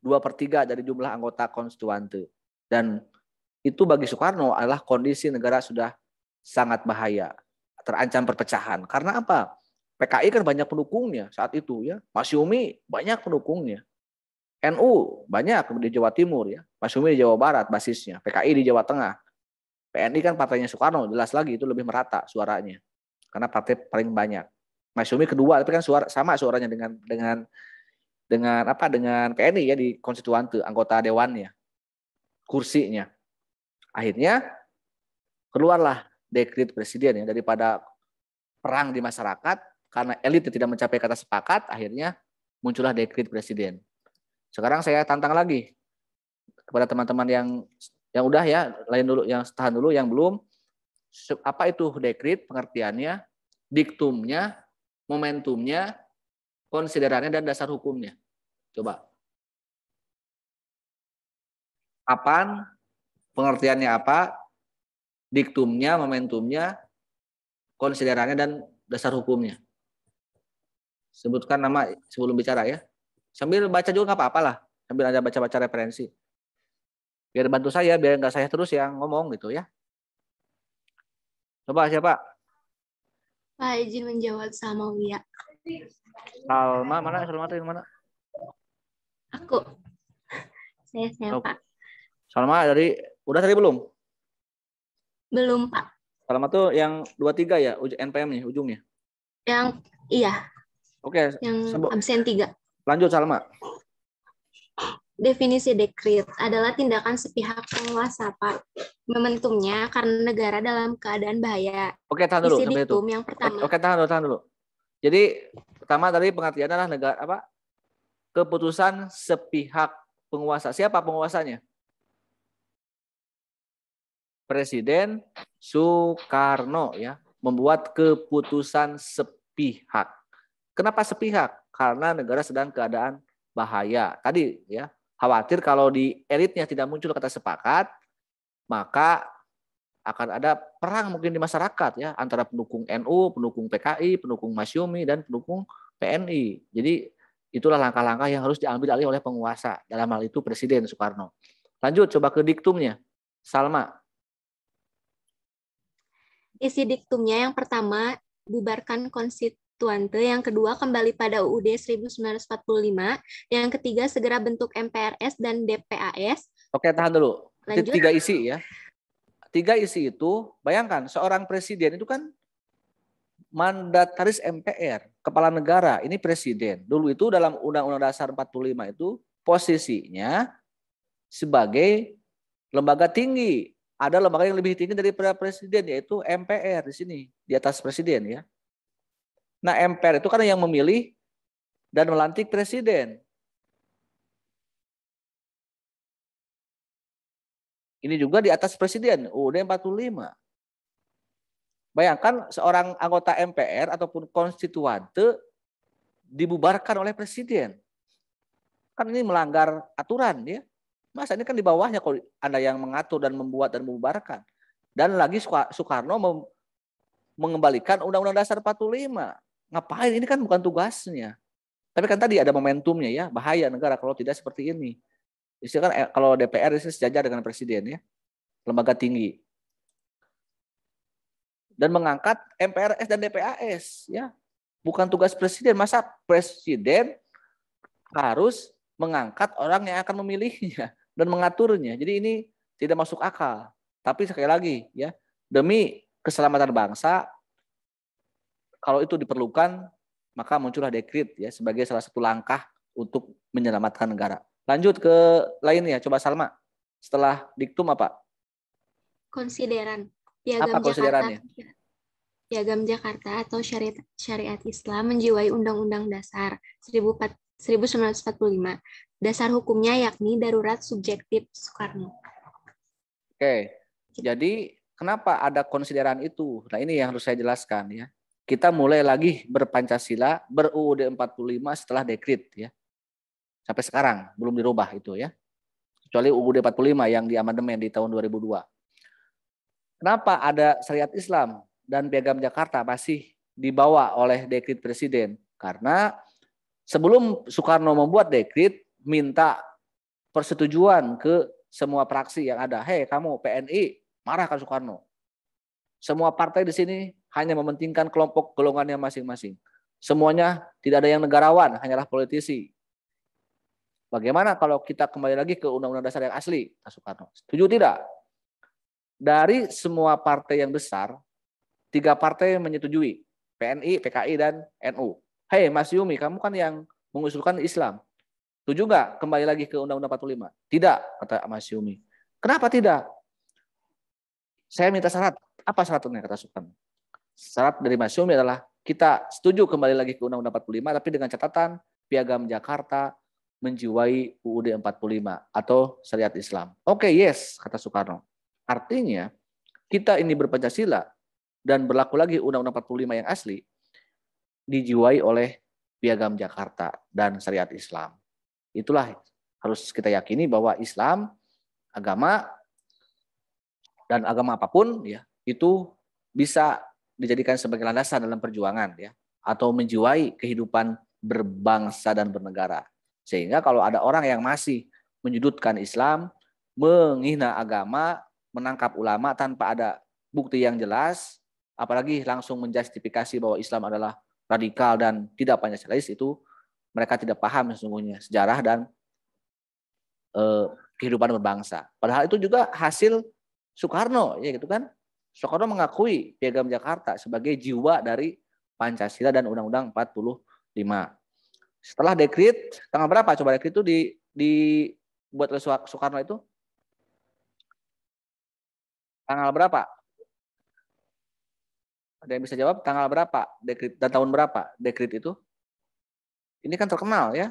2/3 dari jumlah anggota konstituante. Dan itu bagi Soekarno adalah kondisi negara sudah sangat bahaya, terancam perpecahan. Karena apa? PKI kan banyak pendukungnya saat itu ya. Masyumi banyak pendukungnya. NU banyak di Jawa Timur ya. Masyumi di Jawa Barat basisnya. PKI di Jawa Tengah. PNI kan partainya Soekarno, jelas lagi itu lebih merata suaranya. Karena partai paling banyak. Masyumi kedua, tapi kan sama suaranya dengan PNI ya di konstituante, anggota dewannya, kursinya. Akhirnya keluarlah dekret presiden ya, daripada perang di masyarakat karena elit tidak mencapai kata sepakat, akhirnya muncullah dekret presiden. Sekarang saya tantang lagi kepada teman-teman yang udah ya, lain dulu, yang tahan dulu, yang belum, apa itu dekret, pengertiannya, diktumnya, momentumnya, konsiderannya dan dasar hukumnya. Coba. Kapan, pengertiannya apa, diktumnya, momentumnya, konsiderannya dan dasar hukumnya. Sebutkan nama sebelum bicara ya. Sambil baca juga nggak apa-apa lah. Sambil ada baca-baca referensi. Biar bantu saya, biar nggak saya terus yang ngomong gitu ya. Coba siapa? Pak, izin menjawab sama Wia. Salma mana? Salma itu yang mana? Aku. Saya Oh. Pak. Salma udah tadi belum? Belum, Pak. Salma tuh yang 23 ya, NPM-nya, ujungnya. Yang iya, Oke, yang absen 3. lanjut Salma. Definisi dekret adalah tindakan sepihak penguasa, Pak. Momentumnya karena negara dalam keadaan bahaya. Oke, tahan dulu Isi sampai itu. diktum yang pertama. Oke, tahan dulu. Jadi pertama tadi pengertiannya adalah negara apa? Keputusan sepihak penguasa. Siapa penguasanya? Presiden Soekarno ya, membuat keputusan sepihak. Kenapa sepihak? Karena negara sedang keadaan bahaya. Tadi ya, khawatir kalau di elitnya tidak muncul kata sepakat, maka akan ada perang mungkin di masyarakat ya, antara pendukung NU, pendukung PKI, pendukung Masyumi, dan pendukung PNI. Jadi itulah langkah-langkah yang harus diambil alih oleh penguasa. Dalam hal itu Presiden Soekarno. Lanjut, coba ke diktumnya. Salma. Isi diktumnya yang pertama, bubarkan konstituante. Yang kedua, kembali pada UUD 1945. Yang ketiga, segera bentuk MPRS dan DPAS. Oke, tahan dulu. Lanjut. 3 isi ya. 3 isi itu, bayangkan seorang presiden itu kan mandataris MPR, kepala negara, ini presiden. Dulu itu dalam Undang-Undang Dasar 45 itu posisinya sebagai lembaga tinggi. Ada lembaga yang lebih tinggi daripada presiden, yaitu MPR di sini, di atas presiden ya. Nah, MPR itu kan yang memilih dan melantik presiden. Ini juga di atas presiden, UUD 45. Bayangkan seorang anggota MPR ataupun konstituante dibubarkan oleh presiden. Kan ini melanggar aturan ya. Masa ini kan di bawahnya kalau Anda yang mengatur dan membuat dan membubarkan. Dan lagi Soekarno mengembalikan Undang-Undang Dasar 45. Ngapain? Ini kan bukan tugasnya. Tapi kan tadi ada momentumnya ya, bahaya negara kalau tidak seperti ini. Istilah kan kalau DPR itu sejajar dengan presiden ya, lembaga tinggi. Dan mengangkat MPRS dan DPAS ya. Bukan tugas presiden, masa presiden harus mengangkat orang yang akan memilihnya dan mengaturnya. Jadi ini tidak masuk akal. Tapi sekali lagi ya, demi keselamatan bangsa, kalau itu diperlukan, maka muncullah dekret ya sebagai salah satu langkah untuk menyelamatkan negara. Lanjut ke lainnya, coba Salma. Setelah diktum apa? Konsideran. Apa konsiderannya? Piagam Jakarta atau syariat Islam menjiwai Undang-Undang Dasar 1945. Dasar hukumnya yakni darurat subjektif Soekarno. Oke, jadi kenapa ada konsideran itu? Nah ini yang harus saya jelaskan ya. Kita mulai lagi berpancasila, ber-UUD 45 setelah dekret ya. Sampai sekarang belum dirubah itu ya. Kecuali UUD 45 yang diamandemen di tahun 2002. Kenapa ada syariat Islam dan Piagam Jakarta masih dibawa oleh dekret presiden? Karena sebelum Soekarno membuat dekret, minta persetujuan ke semua fraksi yang ada. Hei kamu PNI, marahkan Soekarno. Semua partai di sini hanya mementingkan kelompok golongannya masing-masing. Semuanya tidak ada yang negarawan, hanyalah politisi. Bagaimana kalau kita kembali lagi ke Undang-Undang Dasar yang asli, Soekarno? Setuju tidak? Dari semua partai yang besar, 3 partai menyetujui, PNI, PKI, dan NU. Hei Mas Yumi, kamu kan yang mengusulkan Islam. Setuju nggak kembali lagi ke Undang-Undang 45? Tidak, kata Mas Yumi. Kenapa tidak? Saya minta syarat. Apa syaratnya, kata Soekarno? Syarat dari Mas Yumi adalah kita setuju kembali lagi ke Undang-Undang 45, tapi dengan catatan Piagam Jakarta menjiwai UUD 45 atau syariat Islam. Oke, yes, kata Soekarno. Artinya kita ini berpancasila dan berlaku lagi Undang-Undang 45 yang asli dijiwai oleh Piagam Jakarta dan syariat Islam. Itulah harus kita yakini bahwa Islam, agama dan agama apapun ya itu bisa dijadikan sebagai landasan dalam perjuangan ya atau menjiwai kehidupan berbangsa dan bernegara. Sehingga kalau ada orang yang masih menyudutkan Islam, menghina agama, menangkap ulama tanpa ada bukti yang jelas, apalagi langsung menjustifikasi bahwa Islam adalah radikal dan tidak Pancasilais, itu mereka tidak paham sesungguhnya sejarah dan kehidupan berbangsa. Padahal itu juga hasil Soekarno, ya gitu kan? Soekarno mengakui Piagam Jakarta sebagai jiwa dari Pancasila dan Undang-Undang 45. Setelah dekrit, tanggal berapa coba dekrit itu dibuat oleh Soekarno itu? Tanggal berapa? Ada yang bisa jawab tanggal berapa dekrit dan tahun berapa dekrit itu? Ini kan terkenal ya.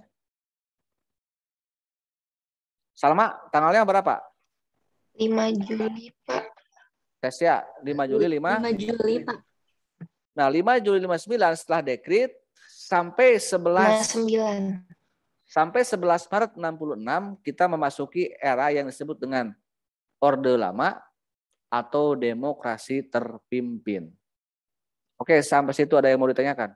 Salma, tanggalnya berapa? 5 Juli, Pak. Tesya, 5 Juli 5 Juli, Pak. Nah, 5 Juli 59 setelah dekrit sampai 59. Sampai 11 Maret 66 kita memasuki era yang disebut dengan Orde Lama atau demokrasi terpimpin. Oke, sampai situ ada yang mau ditanyakan?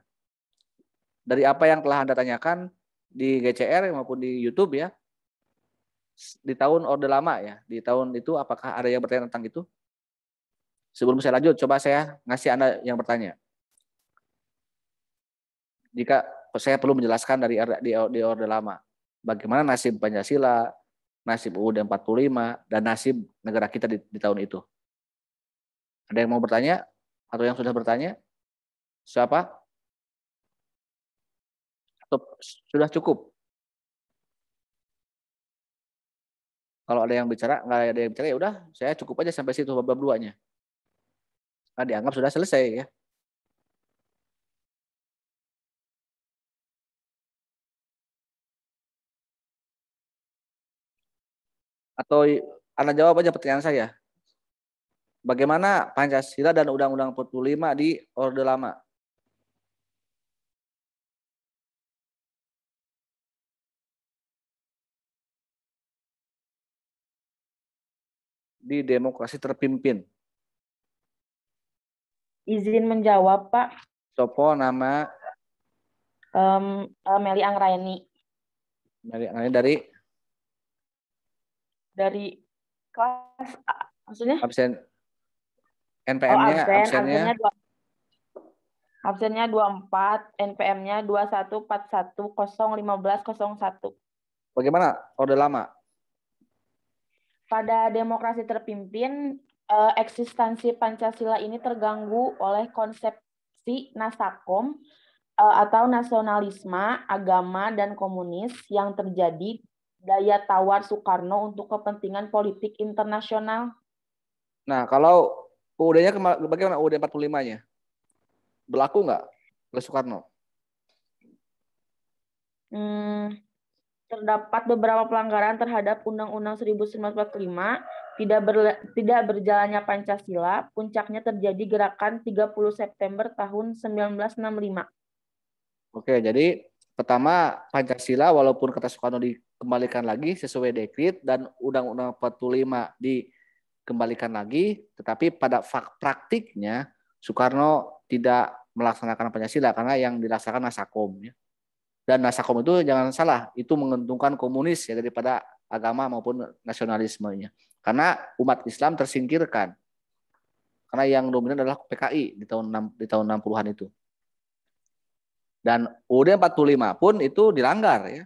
Dari apa yang telah Anda tanyakan di GCR maupun di YouTube ya, di tahun Orde Lama ya, di tahun itu apakah ada yang bertanya tentang itu? Sebelum saya lanjut, coba saya ngasih Anda yang bertanya. Jika saya perlu menjelaskan di Orde Lama, bagaimana nasib Pancasila, nasib UUD 45, dan nasib negara kita di tahun itu. Ada yang mau bertanya? Atau yang sudah bertanya? Siapa? Atau sudah cukup? Kalau ada yang bicara, nggak ada yang bicara, ya udah, saya cukup aja sampai situ bab 2-nya. Nah, dianggap sudah selesai ya. Atau Anda jawab aja pertanyaan saya. Bagaimana Pancasila dan Undang-Undang 45 di Orde Lama? Di demokrasi terpimpin. Izin menjawab, Pak. Sopo nama? Meli Anggraini. Meli Anggraini dari kelas A, maksudnya? Absen. NPM-nya absennya 24, NPM-nya 2141011501. Bagaimana Orde Lama? Pada demokrasi terpimpin, eksistensi Pancasila ini terganggu oleh konsepsi nasakom atau nasionalisme, agama, dan komunis yang terjadi daya tawar Soekarno untuk kepentingan politik internasional. Nah, kalau UUD-nya bagaimana UUD 45-nya? Berlaku nggak oleh Soekarno? Terdapat beberapa pelanggaran terhadap Undang-Undang 1945, tidak berjalannya Pancasila, puncaknya terjadi gerakan 30 September tahun 1965. Oke, jadi pertama Pancasila walaupun kata Soekarno dikembalikan lagi sesuai dekrit dan Undang-Undang 45 dikembalikan lagi, tetapi pada praktiknya Soekarno tidak melaksanakan Pancasila karena yang dilaksanakan Nasakom. Ya. Dan Nasakom itu jangan salah, itu menguntungkan komunis ya daripada agama maupun nasionalismenya. Karena umat Islam tersingkirkan. Karena yang dominan adalah PKI di tahun 60-an itu. Dan UUD 45 pun itu dilanggar ya.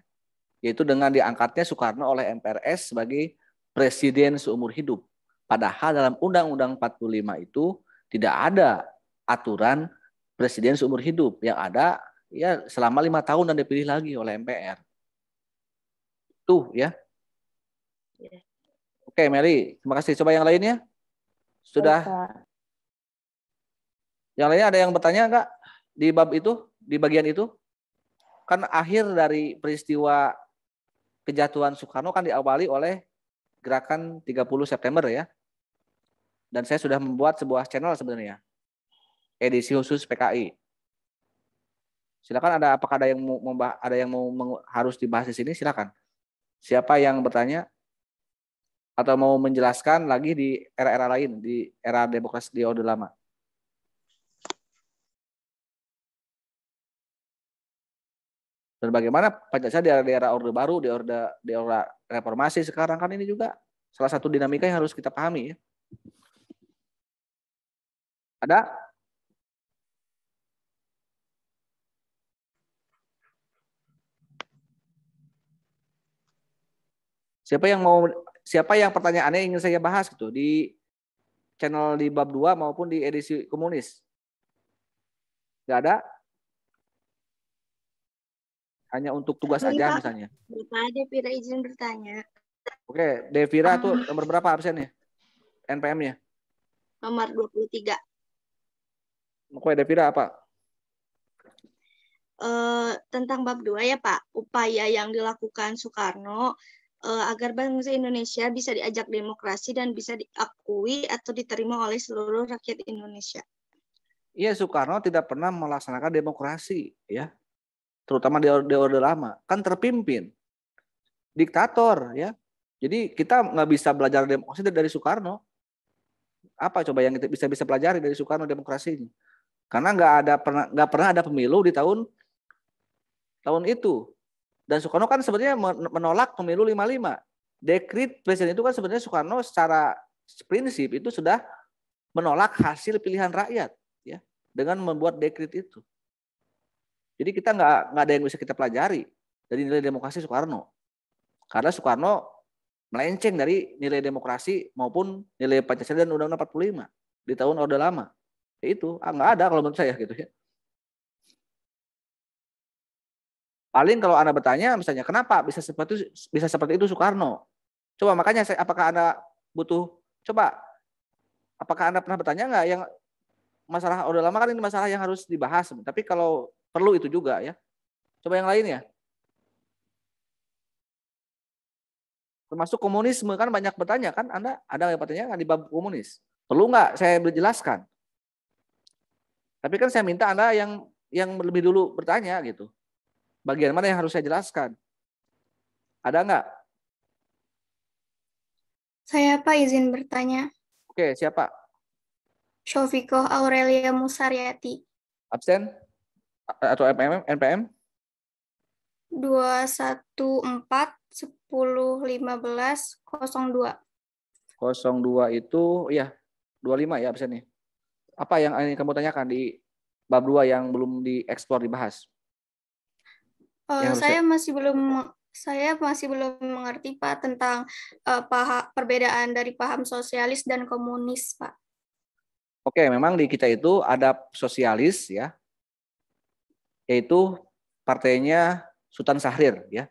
Yaitu dengan diangkatnya Soekarno oleh MPRS sebagai presiden seumur hidup. Padahal dalam Undang-Undang 45 itu tidak ada aturan presiden seumur hidup. Yang ada ya selama 5 tahun dan dipilih lagi oleh MPR. Tuh ya. Oke Mary, terima kasih. Coba yang lainnya. Sudah. Yang lainnya ada yang bertanya enggak di bab itu, di bagian itu? Kan akhir dari peristiwa kejatuhan Soekarno kan diawali oleh gerakan 30 September ya. Dan saya sudah membuat sebuah channel sebenarnya. Edisi khusus PKI. Silakan apakah ada yang mau harus dibahas di sini? Silakan. Siapa yang bertanya atau mau menjelaskan lagi di era-era lain, di era demokrasi di Orde Lama? Dan bagaimana Pancasila di era Orde Baru, di era reformasi sekarang kan ini juga salah satu dinamika yang harus kita pahami ya. Ada? Siapa yang pertanyaannya ingin saya bahas gitu di channel di bab 2 maupun di edisi komunis? Nggak ada? Hanya untuk tugas aja misalnya. Bapak Devira izin bertanya. Oke, Devira tuh nomor berapa absennya? NPM-nya? Nomor 23. Oke, Devira apa? Tentang bab 2 ya Pak, upaya yang dilakukan Soekarno agar bangsa Indonesia bisa diajak demokrasi dan bisa diakui atau diterima oleh seluruh rakyat Indonesia. Iya, Soekarno tidak pernah melaksanakan demokrasi, ya, terutama di Orde Lama, kan terpimpin diktator, ya. Jadi kita nggak bisa belajar demokrasi dari Soekarno. Apa coba yang kita bisa pelajari dari Soekarno demokrasinya? Karena nggak pernah ada pemilu di tahun itu. Dan Soekarno kan sebenarnya menolak pemilu 55. Dekrit presiden itu kan sebenarnya Soekarno secara prinsip itu sudah menolak hasil pilihan rakyat, ya, dengan membuat dekrit itu. Jadi kita nggak ada yang bisa kita pelajari dari nilai demokrasi Soekarno. Karena Soekarno melenceng dari nilai demokrasi maupun nilai Pancasila dan Undang-Undang 45 di tahun Orde Lama. Ya itu nggak ada kalau menurut saya gitu ya. Paling kalau Anda bertanya misalnya kenapa bisa seperti itu Soekarno? Coba makanya apakah Anda pernah bertanya nggak yang masalah Orde Lama kan ini masalah yang harus dibahas. Tapi kalau perlu itu juga ya. Coba yang lain ya. Termasuk komunisme kan banyak bertanya kan, Anda ada yang bertanya kan di bab komunis. Perlu nggak saya berjelaskan? Tapi kan saya minta Anda yang lebih dulu bertanya gitu. Bagian mana yang harus saya jelaskan? Ada nggak? Saya Pak izin bertanya. Oke, siapa? Syofikoh Aurelia Musaryati. Absen? Atau NPM? 214-10-15-02. 02 itu, ya 25 ya absennya. Apa yang ingin kamu tanyakan di bab 2 yang belum dieksplor dibahas? Saya masih belum mengerti Pak tentang perbedaan dari paham sosialis dan komunis Pak. Oke, memang di kita itu ada sosialis ya, yaitu partainya Sultan Syahrir ya.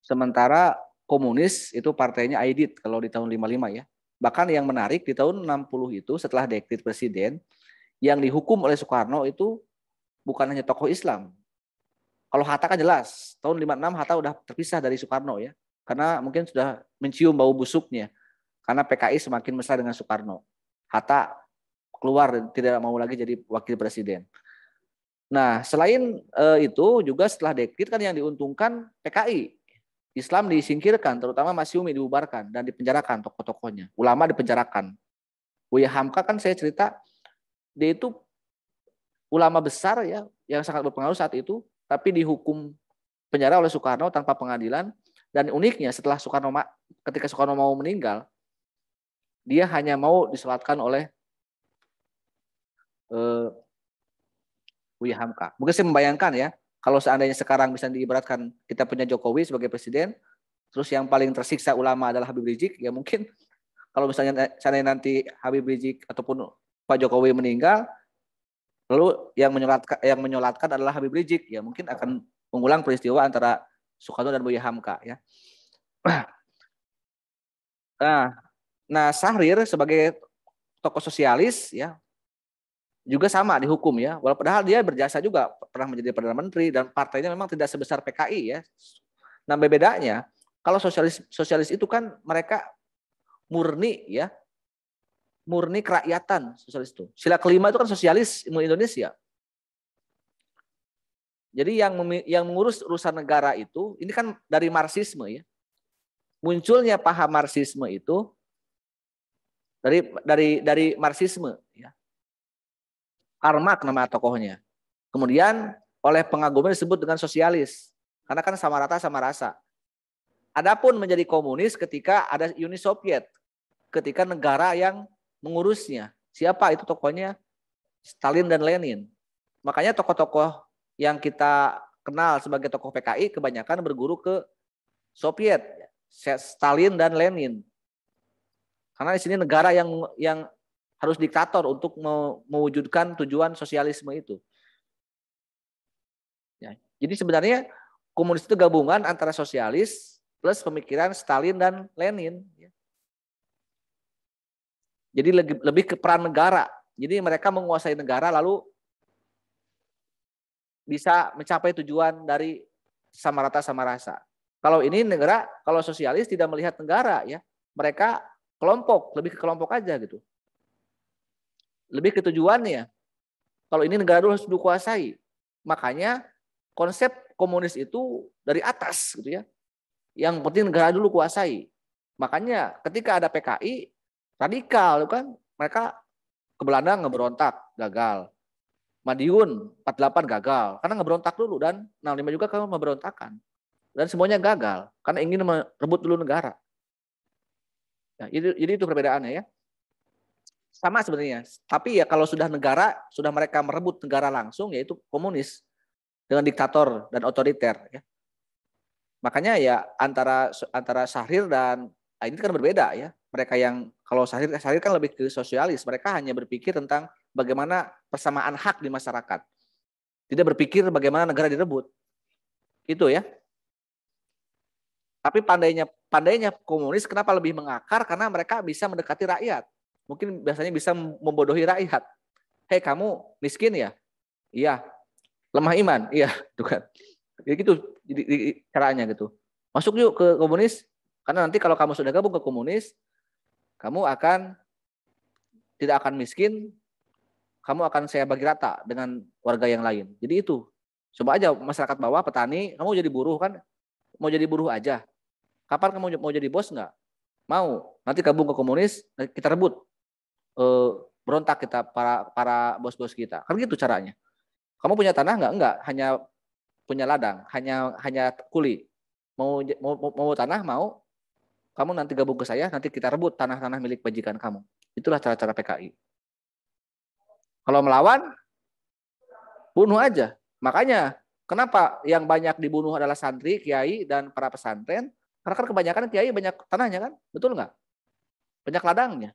Sementara komunis itu partainya Aidit kalau di tahun 55 ya. Bahkan yang menarik di tahun 60 itu setelah dekrit presiden yang dihukum oleh Soekarno itu bukan hanya tokoh Islam. Kalau Hatta kan jelas, tahun 56 Hatta udah terpisah dari Soekarno ya. Karena mungkin sudah mencium bau busuknya. Karena PKI semakin mesra dengan Soekarno. Hatta keluar dan tidak mau lagi jadi wakil presiden. Nah, selain itu juga setelah dekrit kan yang diuntungkan PKI. Islam disingkirkan, terutama Masyumi dibubarkan dan dipenjarakan tokoh-tokohnya. Ulama dipenjarakan. Buya Hamka kan saya cerita, dia itu ulama besar ya, yang sangat berpengaruh saat itu, tapi dihukum penjara oleh Soekarno tanpa pengadilan. Dan uniknya setelah ketika Soekarno mau meninggal, dia hanya mau disolatkan oleh Buya Hamka. Mungkin saya membayangkan ya, kalau seandainya sekarang bisa diibaratkan kita punya Jokowi sebagai presiden, terus yang paling tersiksa ulama adalah Habib Rizik, ya mungkin kalau misalnya nanti Habib Rizik ataupun Pak Jokowi meninggal, lalu yang menyolatkan adalah Habib Rizik, ya mungkin akan mengulang peristiwa antara Soekarno dan Buya Hamka ya. Nah, Syahrir sebagai tokoh sosialis ya juga sama dihukum ya. Padahal dia berjasa juga, pernah menjadi Perdana Menteri dan partainya memang tidak sebesar PKI ya. Nah, bedanya kalau sosialis itu kan mereka murni ya. Murni kerakyatan sosialis itu. Sila kelima itu kan sosialis Indonesia. Jadi yang mengurus urusan negara itu ini kan dari Marxisme ya. Munculnya paham Marxisme itu dari Marxisme ya. Karl Marx nama tokohnya. Kemudian oleh pengagumnya disebut dengan sosialis. Karena kan sama rata sama rasa. Adapun menjadi komunis ketika ada Uni Soviet. Ketika negara yang mengurusnya. Siapa itu tokohnya? Stalin dan Lenin. Makanya tokoh-tokoh yang kita kenal sebagai tokoh PKI kebanyakan berguru ke Soviet. Stalin dan Lenin. Karena di sini negara yang harus diktator untuk mewujudkan tujuan sosialisme itu. Ya. Jadi sebenarnya komunis itu gabungan antara sosialis plus pemikiran Stalin dan Lenin. Jadi lebih ke peran negara. Jadi mereka menguasai negara lalu bisa mencapai tujuan dari sama rata sama rasa. Kalau ini negara, kalau sosialis tidak melihat negara ya, mereka kelompok, lebih ke kelompok aja gitu. Lebih ke tujuannya. Kalau ini negara dulu harus dikuasai. Makanya konsep komunis itu dari atas gitu ya. Yang penting negara dulu kuasai. Makanya ketika ada PKI radikal kan, mereka ke Belanda ngeberontak, gagal. Madiun 48 gagal karena ngeberontak dulu, dan 65 juga kalau memberontakan. Dan semuanya gagal karena ingin merebut dulu negara. Ya, jadi itu perbedaannya ya. Sama sebenarnya. Tapi ya kalau sudah negara, sudah mereka merebut negara langsung, yaitu komunis dengan diktator dan otoriter ya. Makanya ya antara Syahrir dan ini kan berbeda ya. Mereka yang kalau Syahrir kan lebih ke sosialis, mereka hanya berpikir tentang bagaimana persamaan hak di masyarakat. Tidak berpikir bagaimana negara direbut. Itu ya. Tapi pandainya komunis kenapa lebih mengakar? Karena mereka bisa mendekati rakyat. Mungkin biasanya bisa membodohi rakyat. Hei, kamu miskin ya? Iya. Lemah iman? Iya, itu kan. Jadi gitu caranya gitu. Masuk yuk ke komunis, karena nanti kalau kamu sudah gabung ke komunis, kamu tidak akan miskin, kamu akan saya bagi rata dengan warga yang lain. Jadi itu. Coba aja masyarakat bawah, petani, kamu jadi buruh kan? Mau jadi buruh aja. Kapan kamu mau jadi bos nggak? Mau. Nanti gabung ke komunis, kita rebut. Berontak kita para bos-bos kita. Kan gitu caranya. Kamu punya tanah nggak? Enggak, hanya punya ladang, hanya kuli. Mau tanah, mau. Kamu nanti gabung ke saya, nanti kita rebut tanah-tanah milik majikan kamu. Itulah cara-cara PKI. Kalau melawan, bunuh aja. Makanya kenapa yang banyak dibunuh adalah santri, kiai, dan para pesantren? Karena kan kebanyakan kiai banyak tanahnya kan, betul nggak? Banyak ladangnya.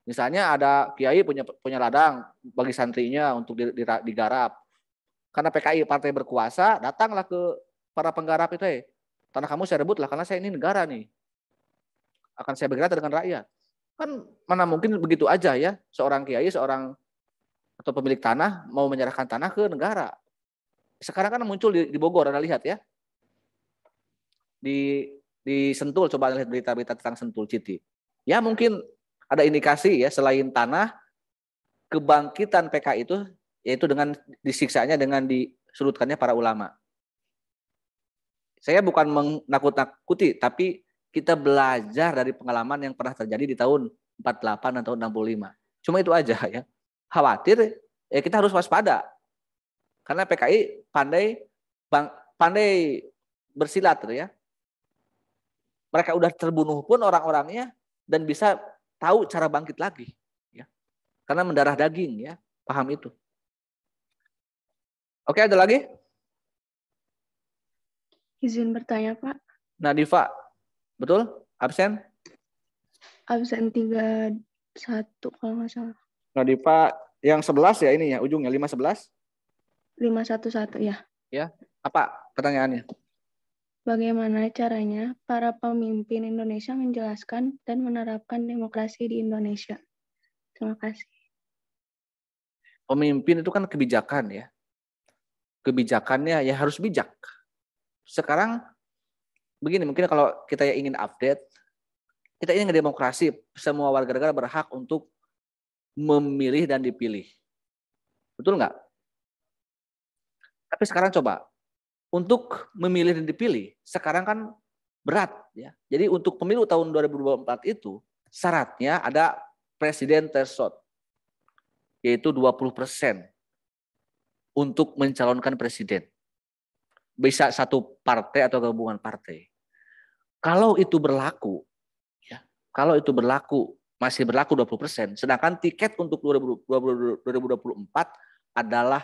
Misalnya ada kiai punya ladang bagi santrinya untuk digarap. Karena PKI partai berkuasa, datanglah ke para penggarap itu, tanah kamu saya rebut lah karena saya ini negara nih. Akan saya bergerak dengan rakyat. Kan mana mungkin begitu aja ya, seorang kiai, atau pemilik tanah mau menyerahkan tanah ke negara. Sekarang kan muncul di Bogor, Anda lihat ya. Di Sentul, coba lihat berita-berita tentang Sentul City. Ya mungkin ada indikasi ya, selain tanah, kebangkitan PKI itu yaitu dengan disiksanya, dengan disurutkannya para ulama. Saya bukan menakut-nakuti, tapi kita belajar dari pengalaman yang pernah terjadi di tahun 48 atau 65. Cuma itu aja ya. Khawatir, ya kita harus waspada. Karena PKI pandai bersilat ya. Mereka udah terbunuh pun orang-orangnya dan bisa tahu cara bangkit lagi. Ya. Karena mendarah daging ya, paham itu. Oke, ada lagi? Izin bertanya, Pak. Nadifa, betul? Absen? Absen 31 kalau nggak salah. Nadifa yang 11 ya ini ya, ujungnya 511? 511 ya. Ya, apa pertanyaannya? Bagaimana caranya para pemimpin Indonesia menjelaskan dan menerapkan demokrasi di Indonesia? Terima kasih. Pemimpin itu kan kebijakan ya. Kebijakannya ya harus bijak. Sekarang begini, mungkin kalau kita ingin update, kita ingin demokrasi, semua warga negara berhak untuk memilih dan dipilih. Betul nggak? Tapi sekarang coba, untuk memilih dan dipilih, sekarang kan berat. Ya. Jadi untuk pemilu tahun 2024 itu, syaratnya ada presiden threshold, yaitu 20% untuk mencalonkan presiden. Bisa satu partai atau gabungan partai. Kalau itu berlaku, ya, masih berlaku 20%, sedangkan tiket untuk 2024 adalah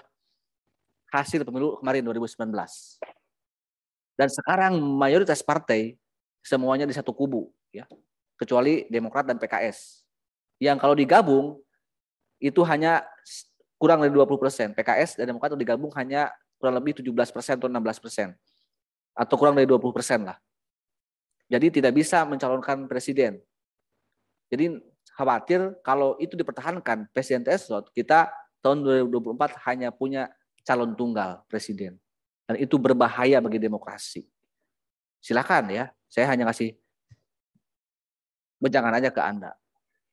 hasil pemilu kemarin 2019. Dan sekarang mayoritas partai semuanya di satu kubu. Ya. kecuali Demokrat dan PKS. Yang kalau digabung itu hanya kurang dari 20%. PKS dan Demokrat digabung hanya kurang lebih 17% atau 16%. Atau kurang dari 20% lah. Jadi tidak bisa mencalonkan presiden. Jadi khawatir kalau itu dipertahankan presidensial slot, kita tahun 2024 hanya punya calon tunggal presiden. Dan itu berbahaya bagi demokrasi. Silakan ya, saya hanya kasih bencangan aja ke Anda.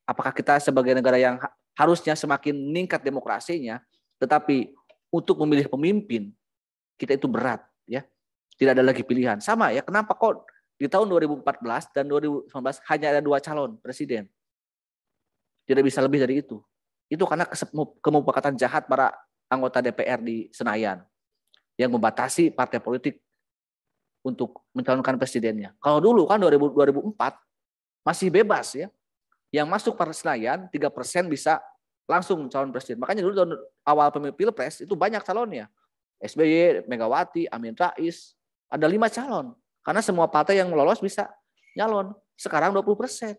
Apakah kita sebagai negara yang harusnya semakin meningkat demokrasinya, tetapi untuk memilih pemimpin, kita itu berat ya. Tidak ada lagi pilihan. Sama ya, kenapa kok di tahun 2014 dan 2019 hanya ada 2 calon presiden? Tidak bisa lebih dari itu. Itu karena kemupakatan jahat para anggota DPR di Senayan yang membatasi partai politik untuk mencalonkan presidennya. Kalau dulu kan 2004 masih bebas ya. Yang masuk partai Senayan 3% bisa langsung calon presiden. Makanya dulu tahun awal pemilu Pilpres itu banyak calonnya. SBY, Megawati, Amin Rais, ada 5 calon. Karena semua partai yang lolos bisa nyalon. Sekarang 20%.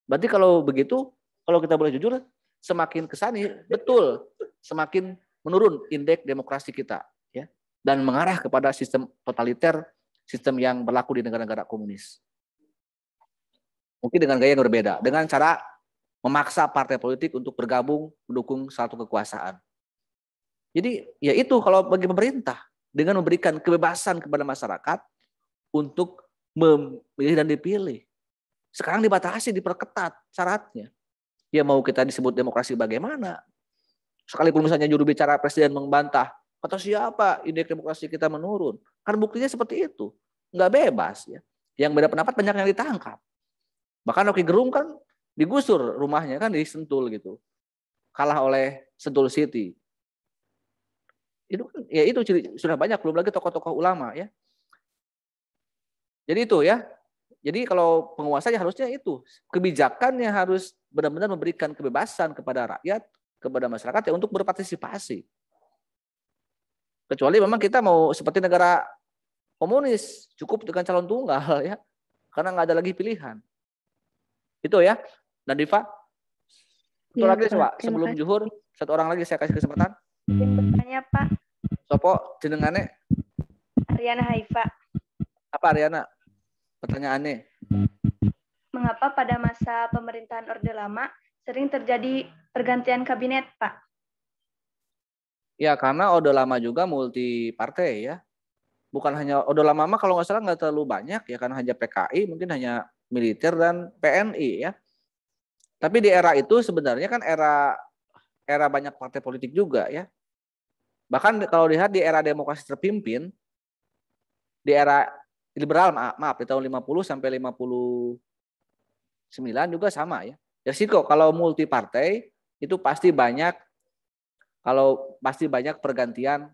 Berarti kalau begitu, kalau kita boleh jujur, semakin kesani, betul, semakin menurun indeks demokrasi kita, ya, dan mengarah kepada sistem totaliter, sistem yang berlaku di negara-negara komunis. Mungkin dengan gaya yang berbeda, dengan cara memaksa partai politik untuk bergabung mendukung satu kekuasaan. Jadi, ya itu kalau bagi pemerintah dengan memberikan kebebasan kepada masyarakat untuk memilih dan dipilih. Sekarang dibatasi, diperketat syaratnya. Ya mau kita disebut demokrasi bagaimana? Sekalipun misalnya juru bicara presiden membantah, kata siapa indeks demokrasi kita menurun? Kan buktinya seperti itu. Nggak bebas ya. Yang beda pendapat banyak yang ditangkap. Bahkan Rocky Gerung kan digusur rumahnya kan di Sentul gitu. Kalah oleh Sentul City. Itu kan ya itu sudah banyak, belum lagi tokoh-tokoh ulama ya. Jadi itu ya. Jadi kalau penguasanya harusnya itu, kebijakannya harus benar-benar memberikan kebebasan kepada rakyat, kepada masyarakat ya untuk berpartisipasi. Kecuali memang kita mau seperti negara komunis, cukup dengan calon tunggal ya, karena nggak ada lagi pilihan. Itu ya, dan Diva. Satu lagi Pak, sebelum zuhur, satu orang lagi saya kasih kesempatan. Bertanya Pak. Sopo jenengane? Ariana Haifa. Apa Ariana? Pertanyaannya. Mengapa pada masa pemerintahan Orde Lama sering terjadi pergantian kabinet, Pak? Ya, karena Orde Lama juga multi partai ya. Bukan hanya Orde Lama mah kalau nggak salah nggak terlalu banyak ya, karena hanya PKI, mungkin hanya militer dan PNI ya. Tapi di era itu sebenarnya kan era banyak partai politik juga ya. Bahkan kalau lihat di era demokrasi terpimpin, di era liberal maaf di tahun 50 sampai 59 juga sama ya. Resiko kalau multi partai itu pasti banyak pergantian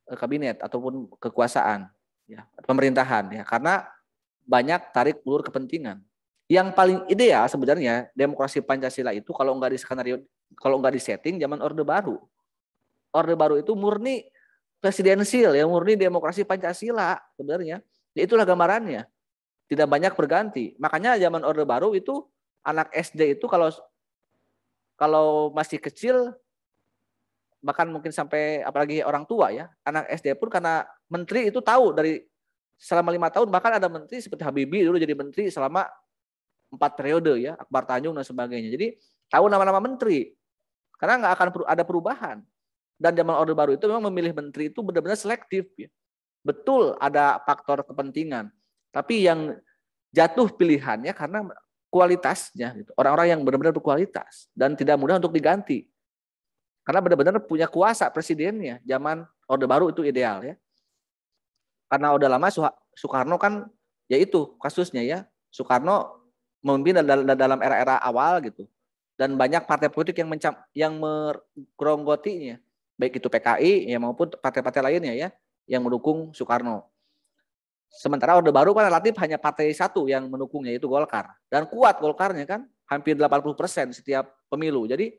kabinet ataupun kekuasaan ya, pemerintahan ya, karena banyak tarik ulur kepentingan. Yang paling ideal sebenarnya demokrasi Pancasila itu kalau nggak disetting zaman Orde Baru. Orde Baru itu murni presidensil ya, murni demokrasi Pancasila sebenarnya. Ya, itulah gambarannya. Tidak banyak berganti. Makanya zaman Orde Baru itu anak SD itu kalau masih kecil, bahkan mungkin sampai apalagi orang tua ya, anak SD pun karena menteri itu tahu dari selama 5 tahun, bahkan ada menteri seperti Habibie dulu jadi menteri selama 4 periode ya, Akbar Tanjung dan sebagainya. Jadi tahu nama-nama menteri karena nggak akan ada perubahan. Dan zaman Orde Baru itu memang memilih menteri itu benar-benar selektif ya. Betul ada faktor kepentingan, tapi yang jatuh pilihannya karena kualitasnya gitu. Orang-orang yang benar-benar berkualitas dan tidak mudah untuk diganti. Karena benar-benar punya kuasa presidennya. Zaman Orde Baru itu ideal ya. Karena Orde Lama Soekarno kan ya itu kasusnya ya. Soekarno memimpin dalam era-era awal gitu. Dan banyak partai politik yang meronggotinya. Baik itu PKI ya maupun partai-partai lainnya ya yang mendukung Soekarno. Sementara Orde Baru kan relatif hanya partai satu yang mendukungnya, yaitu Golkar. Dan kuat Golkarnya kan, hampir 80% setiap pemilu. Jadi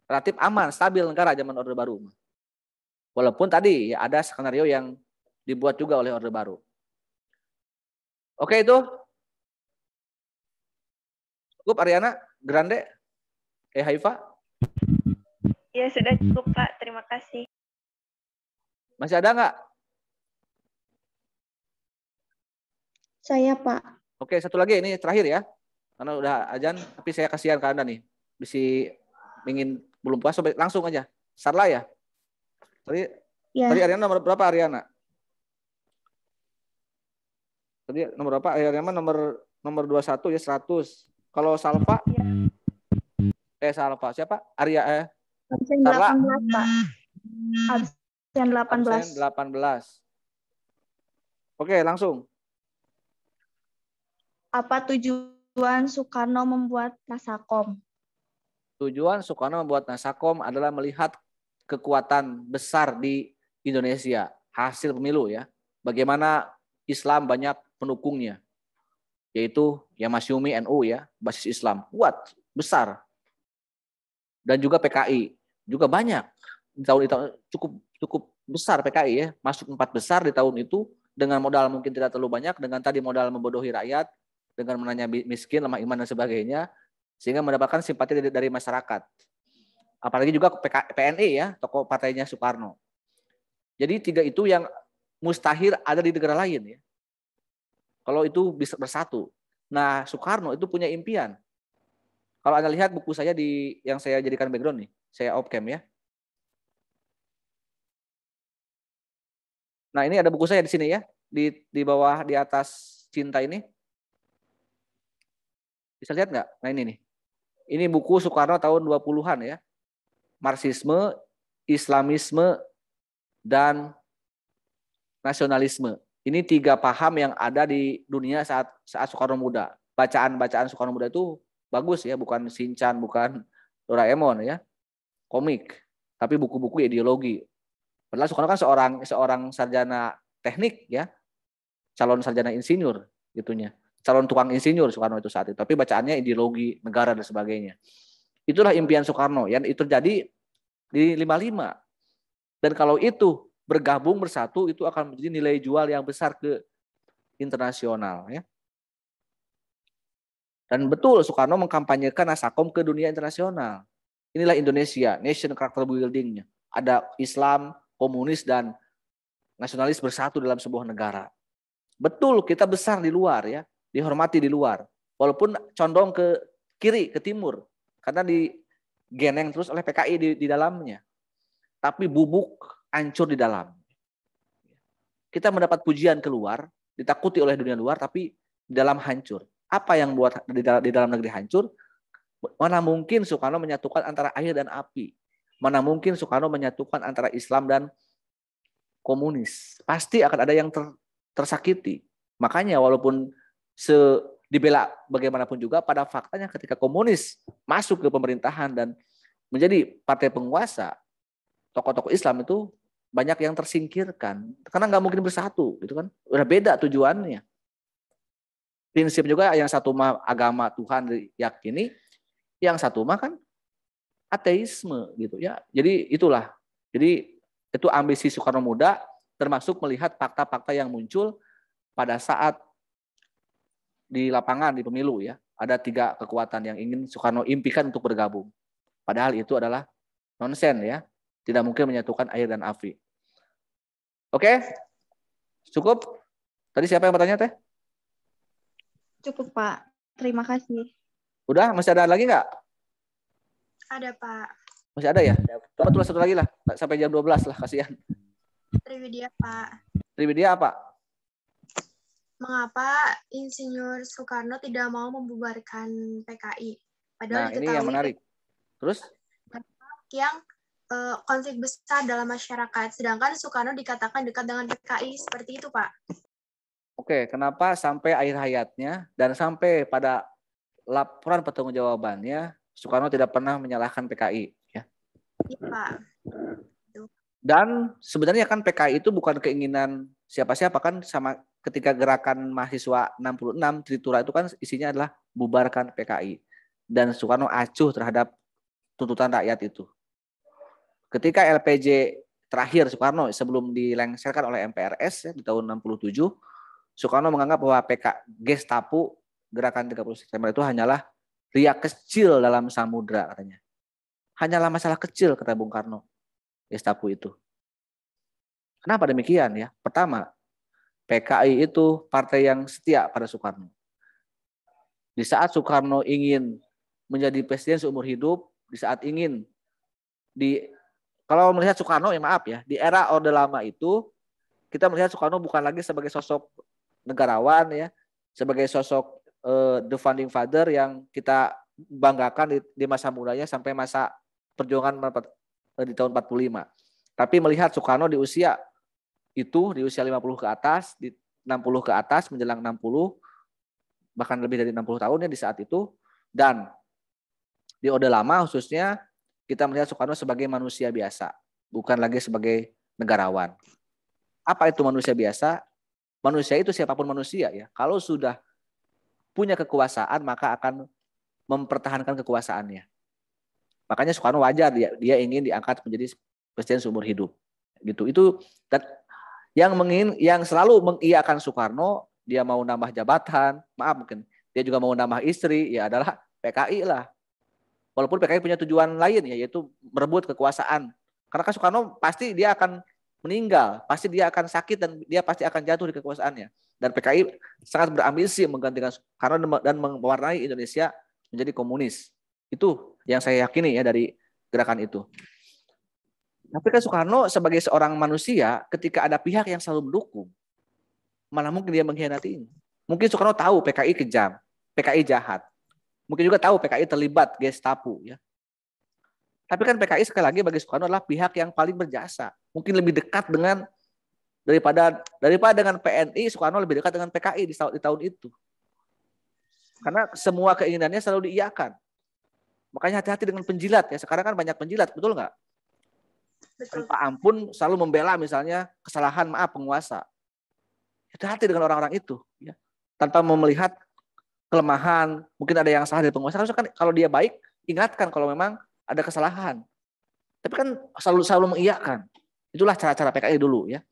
relatif aman, stabil negara zaman Orde Baru. Walaupun tadi ya ada skenario yang dibuat juga oleh Orde Baru. Oke itu Cukup Ariana, Grande, Haifa? Ya, sudah cukup, Pak. Terima kasih. Masih ada nggak? Saya, Pak. Oke, satu lagi ini terakhir ya. Karena udah azan, tapi saya kasihan ke Anda nih. Bisa ingin belum puas, langsung aja. Sarla ya? Tadi Ariana nomor berapa Ariana? Tadi nomor berapa? Ariana nomor 21 ya 100. Kalau Salva? Ya. Salva siapa? Arya Absen 18, Pak. Absen 18. Absen 18. Oke, langsung. Apa tujuan Soekarno membuat Nasakom? Tujuan Soekarno membuat Nasakom adalah melihat kekuatan besar di Indonesia, hasil pemilu ya. Bagaimana Islam banyak pendukungnya, yaitu ya Masyumi NU ya, basis Islam kuat, besar. Dan juga PKI juga banyak. Di tahun cukup besar PKI ya, masuk 4 besar di tahun itu dengan modal mungkin tidak terlalu banyak, dengan tadi modal membodohi rakyat, dengan menanya miskin, lemah iman dan sebagainya, sehingga mendapatkan simpati dari masyarakat. Apalagi juga PNI ya, tokoh partainya Soekarno. Jadi 3 itu yang mustahil ada di negara lain ya. Kalau itu bisa bersatu. Nah, Soekarno itu punya impian. Kalau Anda lihat buku saya yang saya jadikan background nih, saya off-cam ya. Nah, ini ada buku saya di sini ya, di bawah di atas cinta ini. Bisa lihat nggak? Nah, ini nih. Ini buku Soekarno tahun 20-an ya. Marxisme, Islamisme, dan nasionalisme. Ini 3 paham yang ada di dunia saat Soekarno muda. Bacaan Soekarno muda itu bagus ya, bukan Shinchan, bukan Doraemon ya, komik, tapi buku-buku ideologi. Padahal Soekarno kan seorang sarjana teknik ya, calon sarjana insinyur gitunya, calon tukang insinyur Soekarno itu saat itu. Tapi bacaannya ideologi negara dan sebagainya. Itulah impian Soekarno yang itu terjadi di 55. Dan kalau itu bergabung bersatu, itu akan menjadi nilai jual yang besar ke internasional ya. Dan betul Soekarno mengkampanyekan Nasakom ke dunia internasional. Inilah Indonesia, nation character building-nya. Ada Islam, komunis, dan nasionalis bersatu dalam sebuah negara. Betul kita besar di luar ya, dihormati di luar. Walaupun condong ke kiri, ke timur. Karena digeneng terus oleh PKI di dalamnya. Tapi bubuk hancur di dalam. Kita mendapat pujian keluar, ditakuti oleh dunia luar, tapi di dalam hancur. Apa yang buat di dalam negeri hancur? Mana mungkin Soekarno menyatukan antara air dan api? Mana mungkin Soekarno menyatukan antara Islam dan komunis? Pasti akan ada yang tersakiti. Makanya walaupun dibela bagaimanapun juga, pada faktanya ketika komunis masuk ke pemerintahan dan menjadi partai penguasa, tokoh-tokoh Islam itu banyak yang tersingkirkan karena nggak mungkin bersatu, gitu kan? Udah beda tujuannya. Prinsip juga yang satu mah agama Tuhan diyakini, yang satu mah kan ateisme gitu ya. Jadi itulah. Jadi itu ambisi Soekarno muda, termasuk melihat fakta-fakta yang muncul pada saat di lapangan di pemilu ya. Ada 3 kekuatan yang ingin Soekarno impikan untuk bergabung. Padahal itu adalah nonsen ya. Tidak mungkin menyatukan air dan api. Oke? Cukup? Tadi siapa yang bertanya teh? Cukup, Pak. Terima kasih. Udah? Masih ada lagi nggak? Ada, Pak. Masih ada ya? Coba tulis satu lagi lah. Sampai jam 12 lah, kasihan. Triwidia, Pak. Triwidia apa? Mengapa Insinyur Soekarno tidak mau membubarkan PKI? Padahal Nah, ini yang menarik. Terus? Yang konflik besar dalam masyarakat. Sedangkan Soekarno dikatakan dekat dengan PKI. Seperti itu, Pak. Oke, kenapa sampai akhir hayatnya dan sampai pada laporan pertanggungjawabannya Soekarno tidak pernah menyalahkan PKI ya. Iya, Pak. Dan sebenarnya kan PKI itu bukan keinginan siapa-siapa kan, sama ketika gerakan mahasiswa 66 Tritura itu kan isinya adalah bubarkan PKI. Dan Soekarno acuh terhadap tuntutan rakyat itu. Ketika LPJ terakhir Soekarno sebelum dilengsarkan oleh MPRS ya, di tahun 67, Soekarno menganggap bahwa Gestapo gerakan 30 September itu hanyalah ria kecil dalam samudra katanya. Hanyalah masalah kecil kata Bung Karno. Gestapo itu. Kenapa demikian ya? Pertama, PKI itu partai yang setia pada Soekarno. Di saat Soekarno ingin menjadi presiden seumur hidup, di saat ingin kalau melihat Soekarno ya maaf ya, di era Orde Lama itu kita melihat Soekarno bukan lagi sebagai sosok negarawan ya, sebagai sosok the founding father yang kita banggakan di masa mudanya sampai masa perjuangan di tahun 45. Tapi melihat Soekarno di usia itu, di usia 50 ke atas, di 60 ke atas, menjelang 60, bahkan lebih dari 60 tahun ya di saat itu, dan di Orde Lama khususnya kita melihat Soekarno sebagai manusia biasa, bukan lagi sebagai negarawan. Apa itu manusia biasa? Manusia itu siapapun manusia ya. Kalau sudah punya kekuasaan maka akan mempertahankan kekuasaannya. Makanya Soekarno wajar dia ingin diangkat menjadi presiden seumur hidup. Gitu. Itu dan yang selalu mengiyakan Soekarno, dia mau nambah jabatan, maaf mungkin dia juga mau nambah istri, ya adalah PKI lah. Walaupun PKI punya tujuan lain ya, yaitu merebut kekuasaan. Karena kan Soekarno pasti dia akan meninggal, pasti dia akan sakit dan dia pasti akan jatuh di kekuasaannya. Dan PKI sangat berambisi menggantikan Soekarno dan mewarnai Indonesia menjadi komunis. Itu yang saya yakini ya dari gerakan itu. Tapi kan Soekarno sebagai seorang manusia, ketika ada pihak yang selalu mendukung, malah mungkin dia mengkhianati. Mungkin Soekarno tahu PKI kejam, PKI jahat. Mungkin juga tahu PKI terlibat Gestapo. Ya. Tapi kan PKI sekali lagi bagi Soekarno adalah pihak yang paling berjasa. Mungkin lebih dekat dengan daripada dengan PNI, Soekarno lebih dekat dengan PKI di tahun itu. Karena semua keinginannya selalu diiyakan. Makanya hati-hati dengan penjilat ya. Sekarang kan banyak penjilat, betul nggak? Tanpa ampun selalu membela misalnya kesalahan penguasa. Hati-hati dengan orang-orang itu ya. Tanpa melihat kelemahan, mungkin ada yang salah dari penguasa. Harusnya kan kalau dia baik, ingatkan kalau memang ada kesalahan. Tapi kan selalu mengiyakan. Itulah cara-cara PKI dulu ya.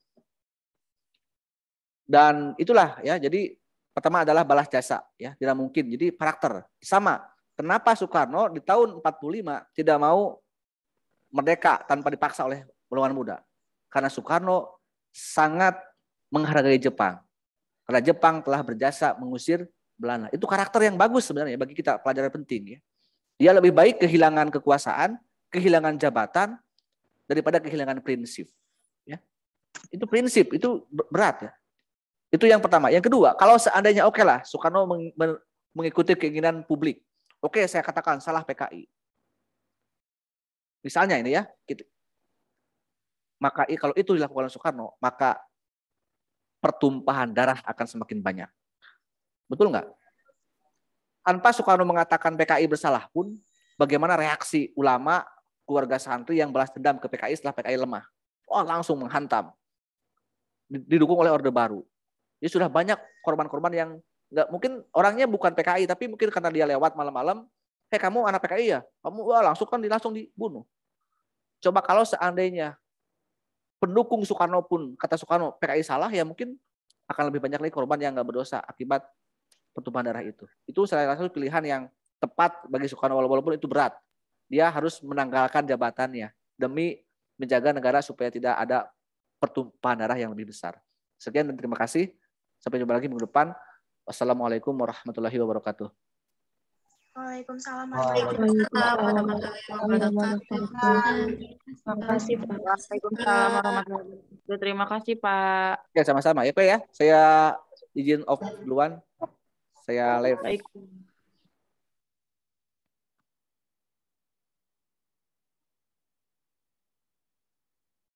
Dan itulah ya, jadi pertama adalah balas jasa ya, tidak mungkin. Jadi karakter sama. Kenapa Soekarno di tahun 45 tidak mau merdeka tanpa dipaksa oleh golongan muda? Karena Soekarno sangat menghargai Jepang. Karena Jepang telah berjasa mengusir Belanda. Itu karakter yang bagus sebenarnya bagi kita, pelajaran penting ya. Dia lebih baik kehilangan kekuasaan, kehilangan jabatan daripada kehilangan prinsip. Ya. Itu prinsip, itu berat ya. Itu yang pertama. Yang kedua, kalau seandainya oke lah Soekarno mengikuti keinginan publik. Oke, saya katakan salah PKI. Misalnya ini ya, gitu. Maka kalau itu dilakukan oleh Soekarno, maka pertumpahan darah akan semakin banyak. Betul nggak? Tanpa Soekarno mengatakan PKI bersalah pun, bagaimana reaksi ulama, keluarga santri yang balas dendam ke PKI setelah PKI lemah? Oh, langsung menghantam. Didukung oleh Orde Baru. Jadi sudah banyak korban-korban yang nggak mungkin orangnya bukan PKI, tapi mungkin karena dia lewat malam-malam, kamu anak PKI ya? Kamu langsung dibunuh. Coba kalau seandainya pendukung Soekarno pun kata Soekarno PKI salah, ya mungkin akan lebih banyak lagi korban yang nggak berdosa akibat pertumpahan darah itu. Itu salah satu pilihan yang tepat bagi Soekarno walaupun itu berat. Dia harus menanggalkan jabatannya demi menjaga negara supaya tidak ada pertumpahan darah yang lebih besar. Sekian dan terima kasih. Sampai jumpa lagi minggu depan. Wassalamualaikum warahmatullahi wabarakatuh. Waalaikumsalam warahmatullahi wabarakatuh. Terima kasih Pak. Waalaikumsalam warahmatullahi wabarakatuh. Terima kasih Pak. Ya sama-sama ya Pak ya. Saya izin off duluan. Saya live. Baik.